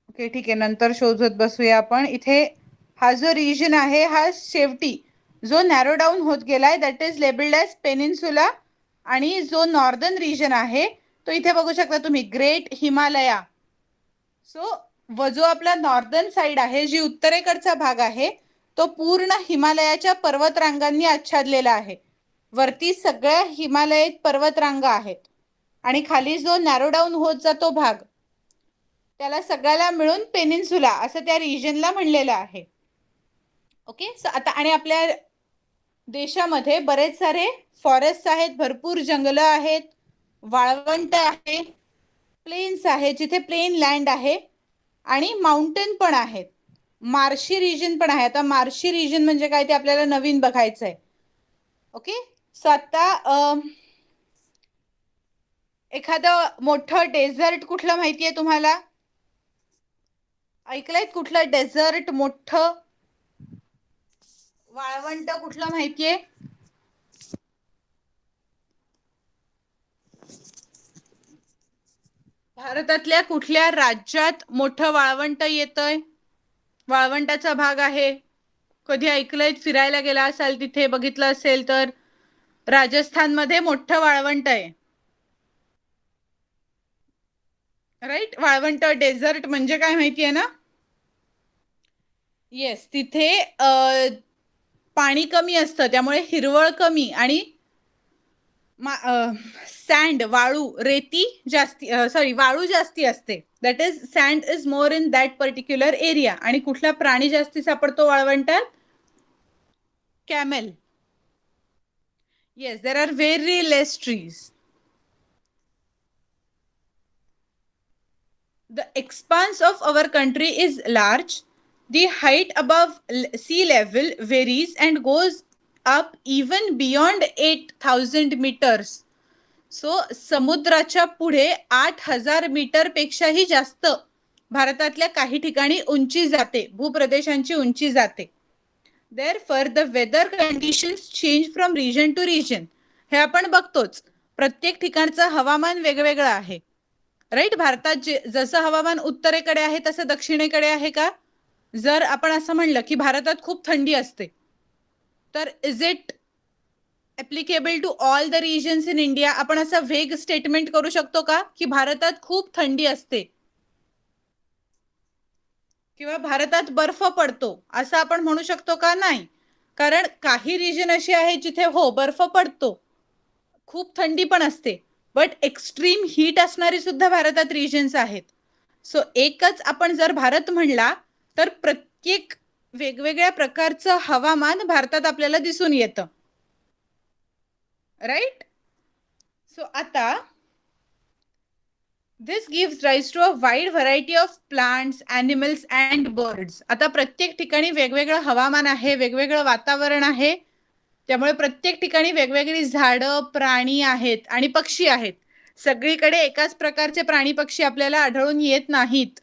ओके, ठीक आहे, नंतर शोधत बसूया आपण. इथे हा जो रिजन आहे हा शेवटी जो नॅरो डाऊन होत गेलाय that is labelled as peninsula. आणि जो नॉर्दर्न रिजन आहे तो इथे बघू शकता तुम्ही, ग्रेट हिमालया. सो जो आपला नॉर्दर्न साइड आहे, जी उत्तरेकडचा भाग आहे, तो पूर्ण हिमालयाच्या पर्वतरांगांनी आच्छादलेला आहे. वरती सगळ्या हिमालयात पर्वतरांगा आहेत आणि खाली जो नॅरो डाऊन होत जातो भाग त्याला सगळ्याला मिळून पेनिन्सुला असं त्या रिजनला म्हणलेलं आहे. ओके. सो आता आणि आपल्या देशामध्ये बरेच सारे फॉरेस्ट आहेत, भरपूर जंगलं आहेत, वाळवंट आहे, प्लेन्स आहे जिथे प्लेन लँड आहे आणि माउंटेन पण आहेत, मार्शी रिजन पण आहे. आता मार्शी रिजन म्हणजे काय ते आपल्याला नवीन बघायचं आहे. ओके. सो आता एखादं मोठं डेझर्ट कुठलं माहितीये तुम्हाला? ऐकलंय कुठलं डेझर्ट मोठं वाळवंट कुठलं माहितीये? भारतातल्या कुठल्या राज्यात मोठं वाळवंट येतंय? वाळवंटाचा भाग आहे. कधी ऐकलंय? फिरायला गेला असाल तिथे बघितलं असेल तर राजस्थानमध्ये मोठं वाळवंट आहे. राईट. वाळवंट डेझर्ट म्हणजे काय माहितीये ना? येस. तिथे पाणी कमी असतं त्यामुळे हिरवळ कमी आणि सँड वाळू रेती जास्ती वाळू जास्ती असते. That is sand is more in that particular area. आणि कुठला प्राणी जास्ती सापडतो वाळवंटात? Camel. Yes. There are very less trees. The expanse of our country is large. The height above sea level varies and goes up even beyond 8,000 meters. So समुद्राच्या पुढे 8,000 metre पेक्षाही जास्त भारतातल्या काही ठिकाणी उंची जाते, भूप्रदेशांची उंची जाते. Therefore, the weather conditions change from region to region. हे आपण बघतोच. प्रत्येक ठिकाणचं हवामान वेगवेगळं आहे. राईट. भारतात जसं हवामान उत्तरेकडे आहे तसं दक्षिणेकडे आहे का? जर आपण असं म्हणलं की भारतात खूप थंडी असते तर is it applicable to all the regions in India? आपण असं वेग स्टेटमेंट करू शकतो का की भारतात खूप थंडी असते किंवा भारतात बर्फ पडतो असं आपण म्हणू शकतो का? नाही. कारण काही रिजन अशी आहे जिथे हो बर्फ पडतो, खूप थंडी पण असते, बट एक्स्ट्रीम हीट असणारी सुद्धा भारतात रिजन्स आहेत. सो एकच आपण जर भारत म्हणला तर प्रत्येक वेगवेगळ्या प्रकारचं हवामान भारतात आपल्याला दिसून येतं. राईट. सो आता this gives rise to a wide variety of plants, animals and birds. आता प्रत्येक ठिकाणी वेगवेगळं हवामान आहे, वेगवेगळं वातावरण आहे, त्यामुळे प्रत्येक ठिकाणी वेगवेगळी झाडं, प्राणी आहेत आणि पक्षी आहेत. सगळीकडे एकाच प्रकारचे प्राणी पक्षी आपल्याला आढळून येत नाहीत.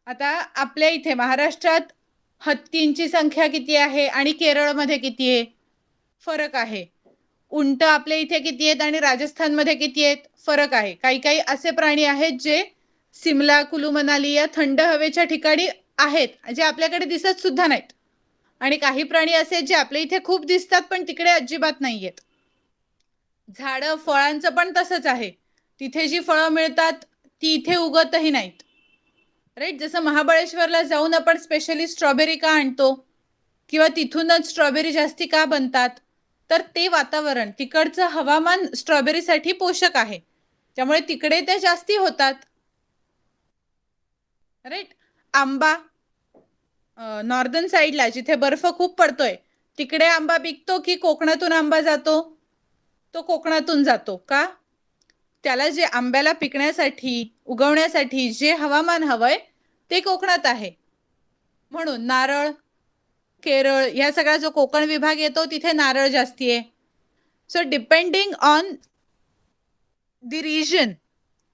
आता आपल्या इथे महाराष्ट्रात हत्तींची संख्या किती आहे आणि केरळमध्ये किती आहे? फरक आहे. उंट आपल्या इथे किती आहेत आणि राजस्थानमध्ये किती आहेत? फरक आहे. काही काही असे प्राणी आहेत जे सिमला, कुलू मनाली या थंड हवेच्या ठिकाणी आहेत जे आपल्याकडे दिसत सुद्धा नाहीत. आणि काही प्राणी असे जे आपल्या इथे खूप दिसतात पण तिकडे अजिबात नाहीयेत. झाडं, फळांचं पण तसंच आहे. तिथे जी फळं मिळतात ती इथे उगतही नाहीत. राईट. जसं महाबळेश्वरला जाऊन आपण स्पेशली स्ट्रॉबेरी का आणतो किंवा तिथूनच स्ट्रॉबेरी जास्ती का बनतात? तर ते वातावरण, तिकडचं हवामान स्ट्रॉबेरीसाठी पोषक आहे, त्यामुळे तिकडे ते जास्ती होतात. राईट. आंबा नॉर्दर्न साईडला जिथे बर्फ खूप पडतोय तिकडे आंबा पिकतो की कोकणातून आंबा जातो? तो कोकणातून जातो का? त्याला जे आंब्याला पिकण्यासाठी, उगवण्यासाठी जे हवामान हवंय ते कोकणात आहे. म्हणून नारळ, केरळ या सगळा जो कोकण विभाग येतो तिथे नारळ जास्ती आहे. So depending on the region,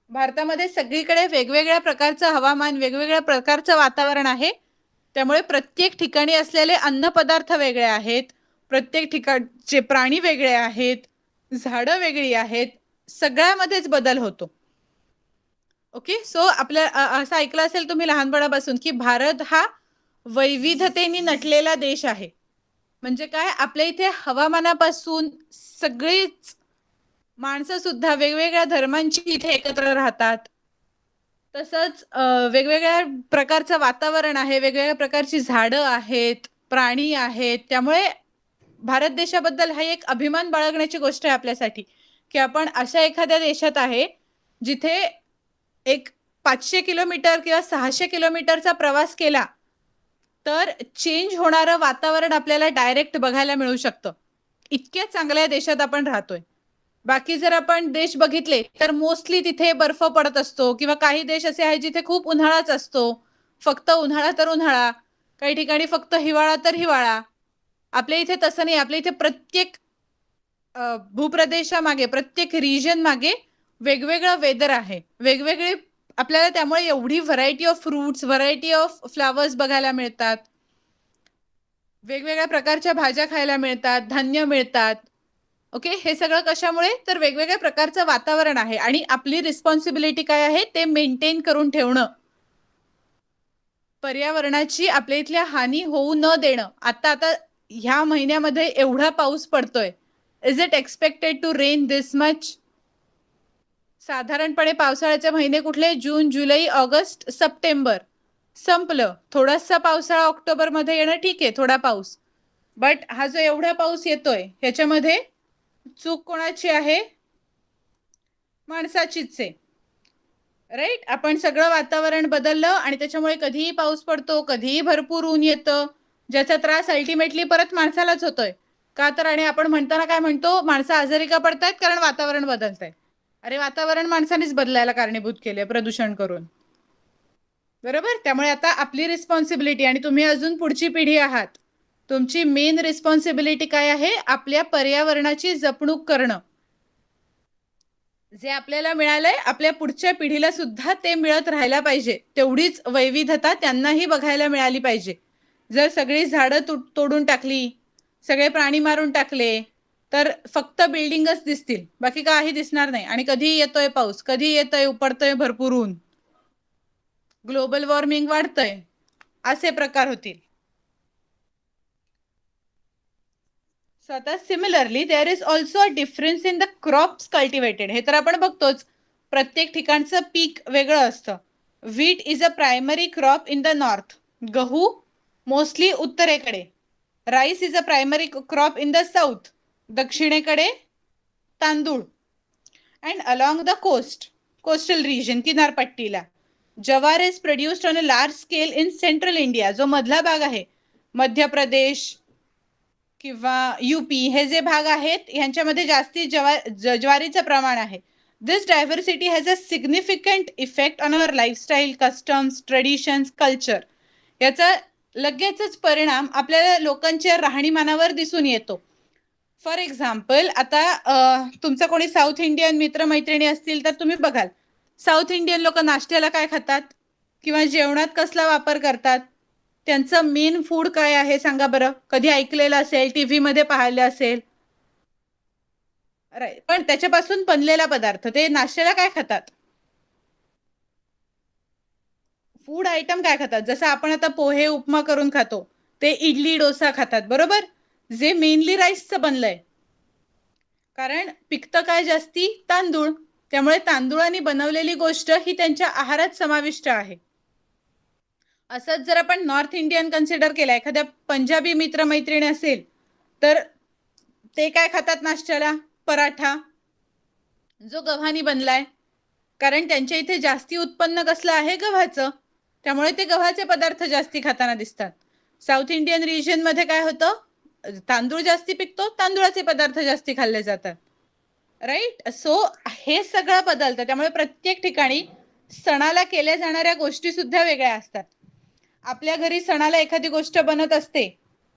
भारतामध्ये सगळीकडे वेगवेगळ्या प्रकारचं हवामान, वेगवेगळ्या प्रकारचं वातावरण आहे. त्यामुळे प्रत्येक ठिकाणी असलेले अन्नपदार्थ वेगळे आहेत, प्रत्येक ठिकाणचे प्राणी वेगळे आहेत, झाडं वेगळी आहेत, सगळ्यामध्येच बदल होतो. ओके. सो आपल्या असं ऐकलं असेल तुम्ही लहानपणापासून की भारत हा वैविधतेने नटलेला देश आहे. म्हणजे काय? आपल्या इथे हवामानापासून सगळीच माणसं सुद्धा वेगवेगळ्या धर्मांची इथे एकत्र राहतात. तसंच वेगवेगळ्या प्रकारचं वातावरण आहे, वेगवेगळ्या प्रकारची झाडं आहेत, प्राणी आहेत. त्यामुळे भारत देशाबद्दल हा एक अभिमान बाळगण्याची गोष्ट आहे आपल्यासाठी की आपण अशा एखाद्या देशात आहे जिथे एक 500 किलोमीटर किंवा 600 किलोमीटरचा प्रवास केला तर चेंज होणारं वातावरण आपल्याला डायरेक्ट बघायला मिळू शकतं. इतक्या चांगल्या देशात आपण राहतोय. बाकी जर आपण देश बघितले तर मोस्टली तिथे बर्फ पडत असतो किंवा काही देश असे आहेत जिथे खूप उन्हाळाच असतो. फक्त उन्हाळा तर उन्हाळा, काही ठिकाणी फक्त हिवाळा तर हिवाळा. आपल्या इथे तसं नाही. आपल्या इथे प्रत्येक भूप्रदेशामागे, प्रत्येक रिजन मागे वेगवेगळं वेदर आहे. वेगवेगळे आपल्याला त्यामुळे एवढी variety of fruits, variety of flowers बघायला मिळतात. वेगवेगळ्या प्रकारच्या भाज्या खायला मिळतात, धान्य मिळतात. ओके, हे सगळं कशामुळे? तर वेगवेगळ्या प्रकारचं वातावरण आहे आणि आपली रिस्पॉन्सिबिलिटी काय आहे? ते मेंटेन करून ठेवणं. पर्यावरणाची आपल्या इथल्या हानी होऊ न देणं. आता ह्या महिन्यामध्ये एवढा पाऊस पडतोय. Is it expected to rain this much? साधारणपणे पावसाळ्याचे महिने कुठले? जून, जुलै, ऑगस्ट, सप्टेंबर. संपलं. थोडासा पावसाळा ऑक्टोबरमध्ये येणं ठीक आहे, थोडा पाऊस. बट हा जो एवढा पाऊस येतोय ह्याच्यामध्ये चूक कोणाची आहे? माणसाचीच आहे. राईट. आपण सगळं वातावरण बदललं आणि त्याच्यामुळे कधीही पाऊस पडतो, कधीही भरपूर ऊन येतं, ज्याचा त्रास अल्टिमेटली परत माणसालाच होतोय. का तर? आणि आपण म्हणताना काय म्हणतो? माणसं आजारी का पडतायत? कारण वातावरण बदलतंय. अरे वातावरण माणसानेच बदलायला कारणीभूत केले प्रदूषण करून. बरोबर. त्यामुळे आता आपली रिस्पॉन्सिबिलिटी, आणि तुम्ही अजून पुढची पिढी आहात, तुमची मेन रिस्पॉन्सिबिलिटी काय आहे? आपल्या पर्यावरणाची जपणूक करणं. जे आपल्याला मिळालंय आपल्या पुढच्या पिढीला सुद्धा ते मिळत राहायला पाहिजे. तेवढीच वैविधता त्यांनाही बघायला मिळाली पाहिजे. जर सगळी झाडं तोडून टाकली, सगळे प्राणी मारून टाकले तर फक्त बिल्डिंगच दिसतील, बाकी काही दिसणार नाही. आणि कधी येतोय पाऊस, कधी येतोय पडतोय भरपूर ऊन, ग्लोबल वॉर्मिंग वाढतंय, असे प्रकार होतील. So आता similarly there is also a difference in the crops cultivated. हे तर आपण बघतोच, प्रत्येक ठिकाणचं पीक वेगळं असतं. Wheat is a primary crop in the north. गहू मोस्टली उत्तरेकडे. Rice is a primary crop in the south. दक्षिणेकडे तांदूळ. And along the coastal region, किनारपट्टीला jowar is produced on a large scale in central India. जो मधला भाग आहे, मध्य प्रदेश किंवा यूपी, हे जे भाग आहेत ह्यांच्यामध्ये जास्ती ज्वारीचं प्रमाण आहे. This diversity has a significant effect on our lifestyle, customs, traditions, culture. याचा लगेचच परिणाम आपल्या लोकांच्या राहणीमानावर दिसून येतो. फॉर एक्झाम्पल, आता तुमचा कोणी साऊथ इंडियन मित्रमैत्रिणी असतील तर तुम्ही बघाल, साऊथ इंडियन लोक नाश्त्याला काय खातात किंवा जेवणात कसला वापर करतात, त्यांचं मेन फूड काय आहे सांगा बरं. कधी ऐकलेलं असेल, टीव्ही मध्ये पाहिलं असेल. पण त्याच्यापासून बनलेला पदार्थ, ते नाश्त्याला काय खातात, फूड आयटम काय खातात. जसं आपण आता पोहे उपमा करून खातो, ते इडली डोसा खातात, बरोबर, जे मेनली राईसचं बनलंय. कारण पिकतं काय जास्ती? तांदूळ. त्यामुळे तांदूळाने बनवलेली गोष्ट ही त्यांच्या आहारात समाविष्ट आहे. असंच जर आपण नॉर्थ इंडियन कन्सिडर केला, एखाद्या पंजाबी मित्रमैत्रिणी असेल तर ते काय खातात नाश्त्याला? पराठा, जो गव्हानी बनलाय. कारण त्यांच्या इथे जास्ती उत्पन्न कसलं आहे? गव्हाचं. त्यामुळे ते गव्हाचे पदार्थ जास्ती खाताना दिसतात. साऊथ इंडियन रिजन मध्ये काय होतं? तांदूळ जास्ती पिकतो, तांदूळाचे पदार्थ जास्ती खाल्ले जातात. राईट. सो हे सगळं बदलतं. त्यामुळे प्रत्येक ठिकाणी सणाला केल्या जाणाऱ्या गोष्टी सुद्धा वेगळ्या असतात. आपल्या घरी सणाला एखादी गोष्ट बनत असते,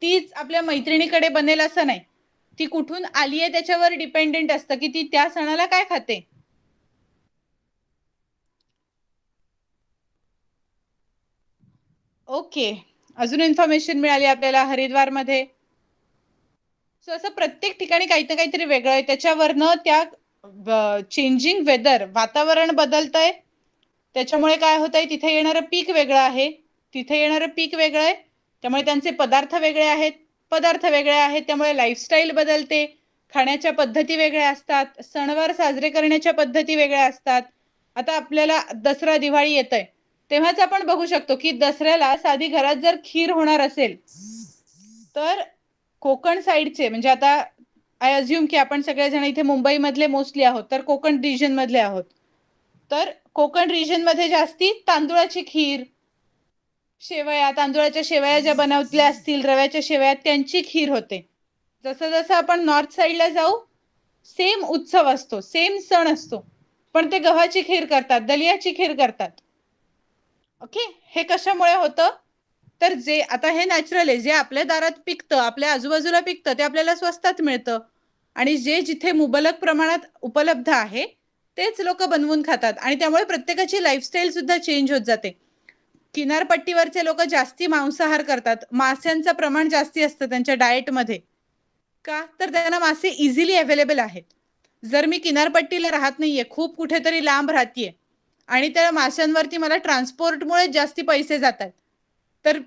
तीच आपल्या मैत्रिणीकडे बनेल असं नाही. ती कुठून आली आहे त्याच्यावर डिपेंडेंट असतं की ती त्या सणाला काय खाते. ओके, अजून इन्फॉर्मेशन मिळाली आपल्याला हरिद्वारमध्ये. सो असं प्रत्येक ठिकाणी काही ना काहीतरी वेगळं आहे. त्याच्यावरनं त्या चेंजिंग वेदर, वातावरण बदलतंय, त्याच्यामुळे काय होतंय, तिथे येणारं पीक वेगळं आहे, तिथे येणारं पीक वेगळं आहे, त्यामुळे त्यांचे पदार्थ वेगळे आहेत, पदार्थ वेगळे आहेत, त्यामुळे लाईफस्टाईल बदलते, खाण्याच्या पद्धती वेगळ्या असतात, सणवार साजरे करण्याच्या पद्धती वेगळ्या असतात. आता आपल्याला दसरा दिवाळी येतंय, तेव्हाच आपण बघू शकतो की दसऱ्याला साधी घरात जर खीर होणार असेल तर कोकण साईडचे, म्हणजे आता आय अज्युम की आपण सगळेजण इथे मुंबईमधले मोस्टली आहोत, तर कोकण रिजन मधले आहोत. तर कोकण रिजन मध्ये जास्ती तांदूळाची खीर, शेवया, तांदूळाच्या शेवया ज्या बनवल्या असतील, रव्याच्या शेवया, त्यांची खीर होते. जसं जसं आपण नॉर्थ साईडला जाऊ, सेम उत्सव असतो, सेम सण असतो, पण ते गव्हाची खीर करतात, दलियाची खीर करतात. ओके, हे कशामुळे होतं? तर जे आता हे नॅचरल आहे, जे आपल्या दारात पिकतं, आपल्या आजूबाजूला पिकतं, ते आपल्याला स्वस्तात मिळतं. आणि जे जिथे मुबलक प्रमाणात उपलब्ध आहे तेच लोक बनवून खातात. आणि त्यामुळे प्रत्येकाची लाईफस्टाईल सुद्धा चेंज होत जाते. किनारपट्टीवरचे लोक जास्ती मांसाहार करतात, माशांचं प्रमाण जास्ती असतं त्यांच्या डाएटमध्ये. का? तर त्यांना मासे इझिली अवेलेबल आहेत. जर मी किनारपट्टीला राहत नाहीये, खूप कुठेतरी लांब राहतीये आणि त्या माशांवरती मला ट्रान्सपोर्टमुळे जास्ती पैसे जातात, तर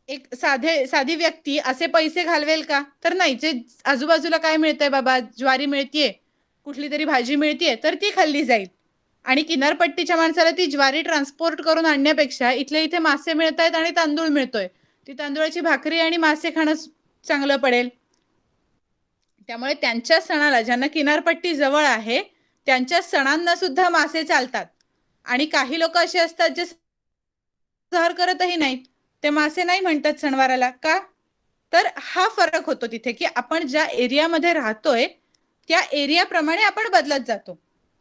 एक साधी व्यक्ती असे पैसे घालवेल का? तर नाही. जे आजूबाजूला काय मिळतंय बाबा, ज्वारी मिळतीये, कुठली तरी भाजी मिळतीये, तर ती खाल्ली जाईल. आणि किनारपट्टीच्या माणसाला ती ज्वारी ट्रान्सपोर्ट करून आणण्यापेक्षा इथल्या इथे मासे मिळतायत आणि तांदूळ मिळतोय, ती तांदूळाची भाकरी आणि मासे खाणं चांगलं पडेल. त्यामुळे त्यांच्या सणाला, ज्यांना किनारपट्टी जवळ आहे, त्यांच्या सणांना सुद्धा मासे चालतात. आणि काही लोक असे असतात जे सहर करतही नाहीत, ते मासे नाही म्हणतात सणवाराला. का? तर हा फरक होतो तिथे, की आपण ज्या एरियामध्ये राहतोय त्या एरियाप्रमाणे आपण बदलत जातो,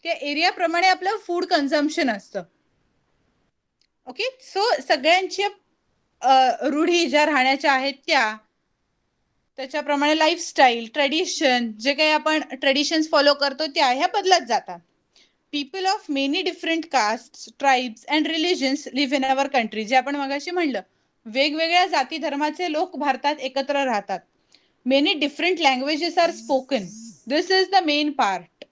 त्या एरियाप्रमाणे आपलं फूड कन्झम्पशन असतं. ओके, सो सगळ्यांच्या रूढी ज्या राहण्याच्या आहेत त्याच्याप्रमाणे लाईफस्टाईल, ट्रेडिशन, जे काही आपण ट्रेडिशन्स फॉलो करतो त्या ह्या बदलत जातात. People of many different caste, tribes and religions live in our country. जे आपण मगाशी म्हणलं, वेगवेगळ्या जाती धर्माचे लोक भारतात एकत्र राहतात. Many different languages are spoken. This is the main part.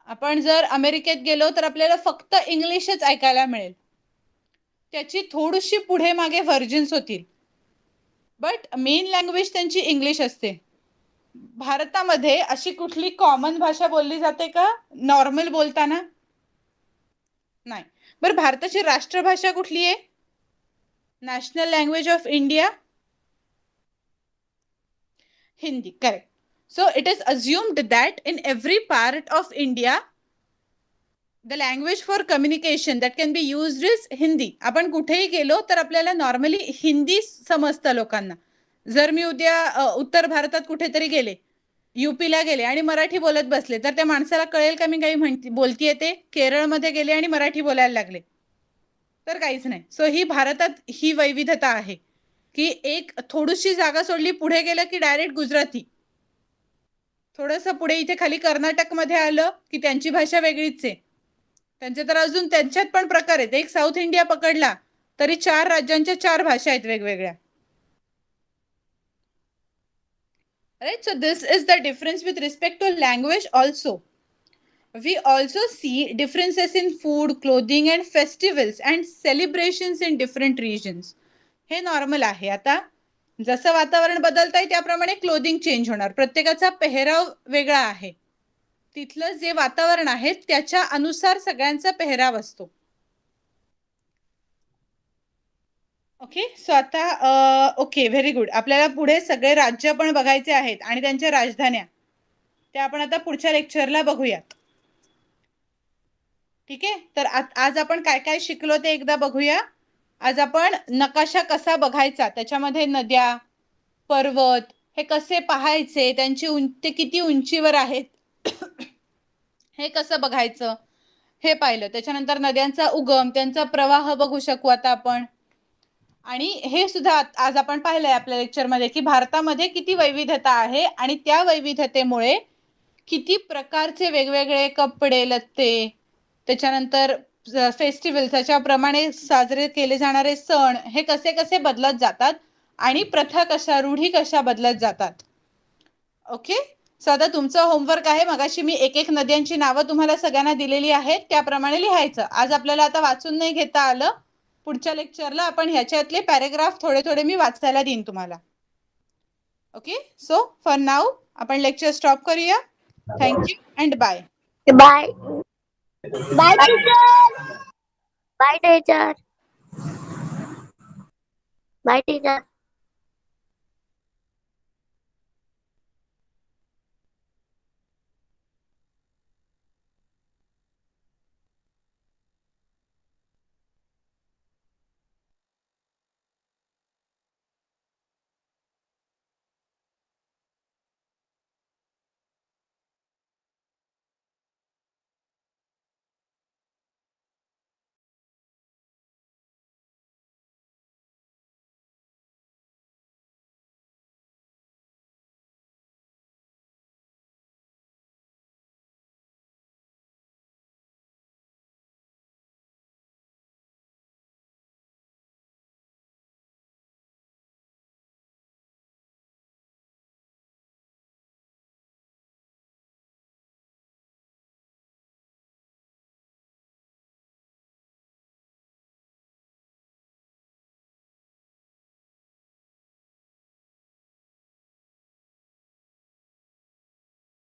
आपण जर अमेरिकेत गेलो तर आपल्याला फक्त इंग्लिशच ऐकायला मिळेल, त्याची थोडीशी पुढे मागे व्हर्जन्स होतील, बट मेन लँग्वेज त्यांची इंग्लिश असते. भारतामध्ये अशी कुठली कॉमन भाषा बोलली जाते का नॉर्मल बोलताना? नाही. बरं, भारताची राष्ट्रभाषा कुठली आहे? National language of India? Hindi. Correct. So it is assumed that in every part of India the language for communication that can be used is Hindi. आपण कुठेही गेलो तर आपल्याला नॉर्मली हिंदी समजतं लोकांना. जर मी उद्या उत्तर भारतात कुठेतरी गेले, यूपीला गेले आणि मराठी बोलत बसले, तर त्या माणसाला कळेल का मी काही बोलतीये ते? केरळमध्ये गेले आणि मराठी बोलायला लागले तर काहीच नाही. सो ही भारतात ही वैविध्यता आहे, की एक थोडीशी जागा सोडली, पुढे गेलं की डायरेक्ट गुजराती. थोडंसं पुढे इथे खाली कर्नाटकमध्ये आलं की त्यांची भाषा वेगळीच आहे. त्यांचे तर अजून त्यांच्यात पण प्रकार आहेत. एक साऊथ इंडिया पकडला तरी 4 राज्यांच्या 4 भाषा आहेत वेगवेगळ्या. Right. So this is the difference with respect to language also. We also see differences in food, clothing and festivals and celebrations in different regions. हे नॉर्मल आहे. आता जसं वातावरण बदलत आहे त्याप्रमाणे क्लोथिंग चेंज होणार. प्रत्येकाचा पेहराव वेगळा आहे. तिथलं जे वातावरण आहे त्याच्या अनुसार सगळ्यांचा पेहराव असतो. ओके, सो आता ओके, व्हेरी गुड. आपल्याला पुढे सगळे राज्य पण बघायचे आहेत आणि त्यांच्या राजधान्या, त्या आपण आता पुढच्या लेक्चरला बघूयात. ठीक आहे. तर आज आपण काय काय शिकलो ते एकदा बघूया. आज आपण नकाशा कसा बघायचा, त्याच्यामध्ये नद्या, पर्वत हे कसे पाहायचे, त्यांची ते किती उंचीवर आहेत हे कसं बघायचं हे पाहिलं. त्याच्यानंतर नद्यांचा उगम, त्यांचा प्रवाह बघू शकू आता आपण. आणि हे सुद्धा आज आपण पाहिलंय आपल्या लेक्चरमध्ये, की भारतामध्ये किती वैविध्यता आहे आणि त्या वैविध्यतेमुळे किती प्रकारचे वेगवेगळे कपडे, लत्ते, त्याच्यानंतर फेस्टिवल, त्याच्याप्रमाणे साजरे केले जाणारे सण हे कसे कसे बदलत जातात आणि प्रथा कशा, रूढी कशा बदलत जातात. ओके, सो आता तुमचं होमवर्क आहे, मगाशी मी एक एक नद्यांची नावं तुम्हाला सगळ्यांना दिलेली आहेत, त्याप्रमाणे लिहायचं. आज आपल्याला आता वाचून नाही घेता आलं, पुढच्या लेक्चरला आपण ह्याच्यातले पॅरेग्राफ थोडे थोडे मी वाचायला देईन तुम्हाला. ओके, सो फॉर नाऊ आपण लेक्चर स्टॉप करूया. Thank you and bye.
Bye bye teacher. Bye teacher. Bye teacher.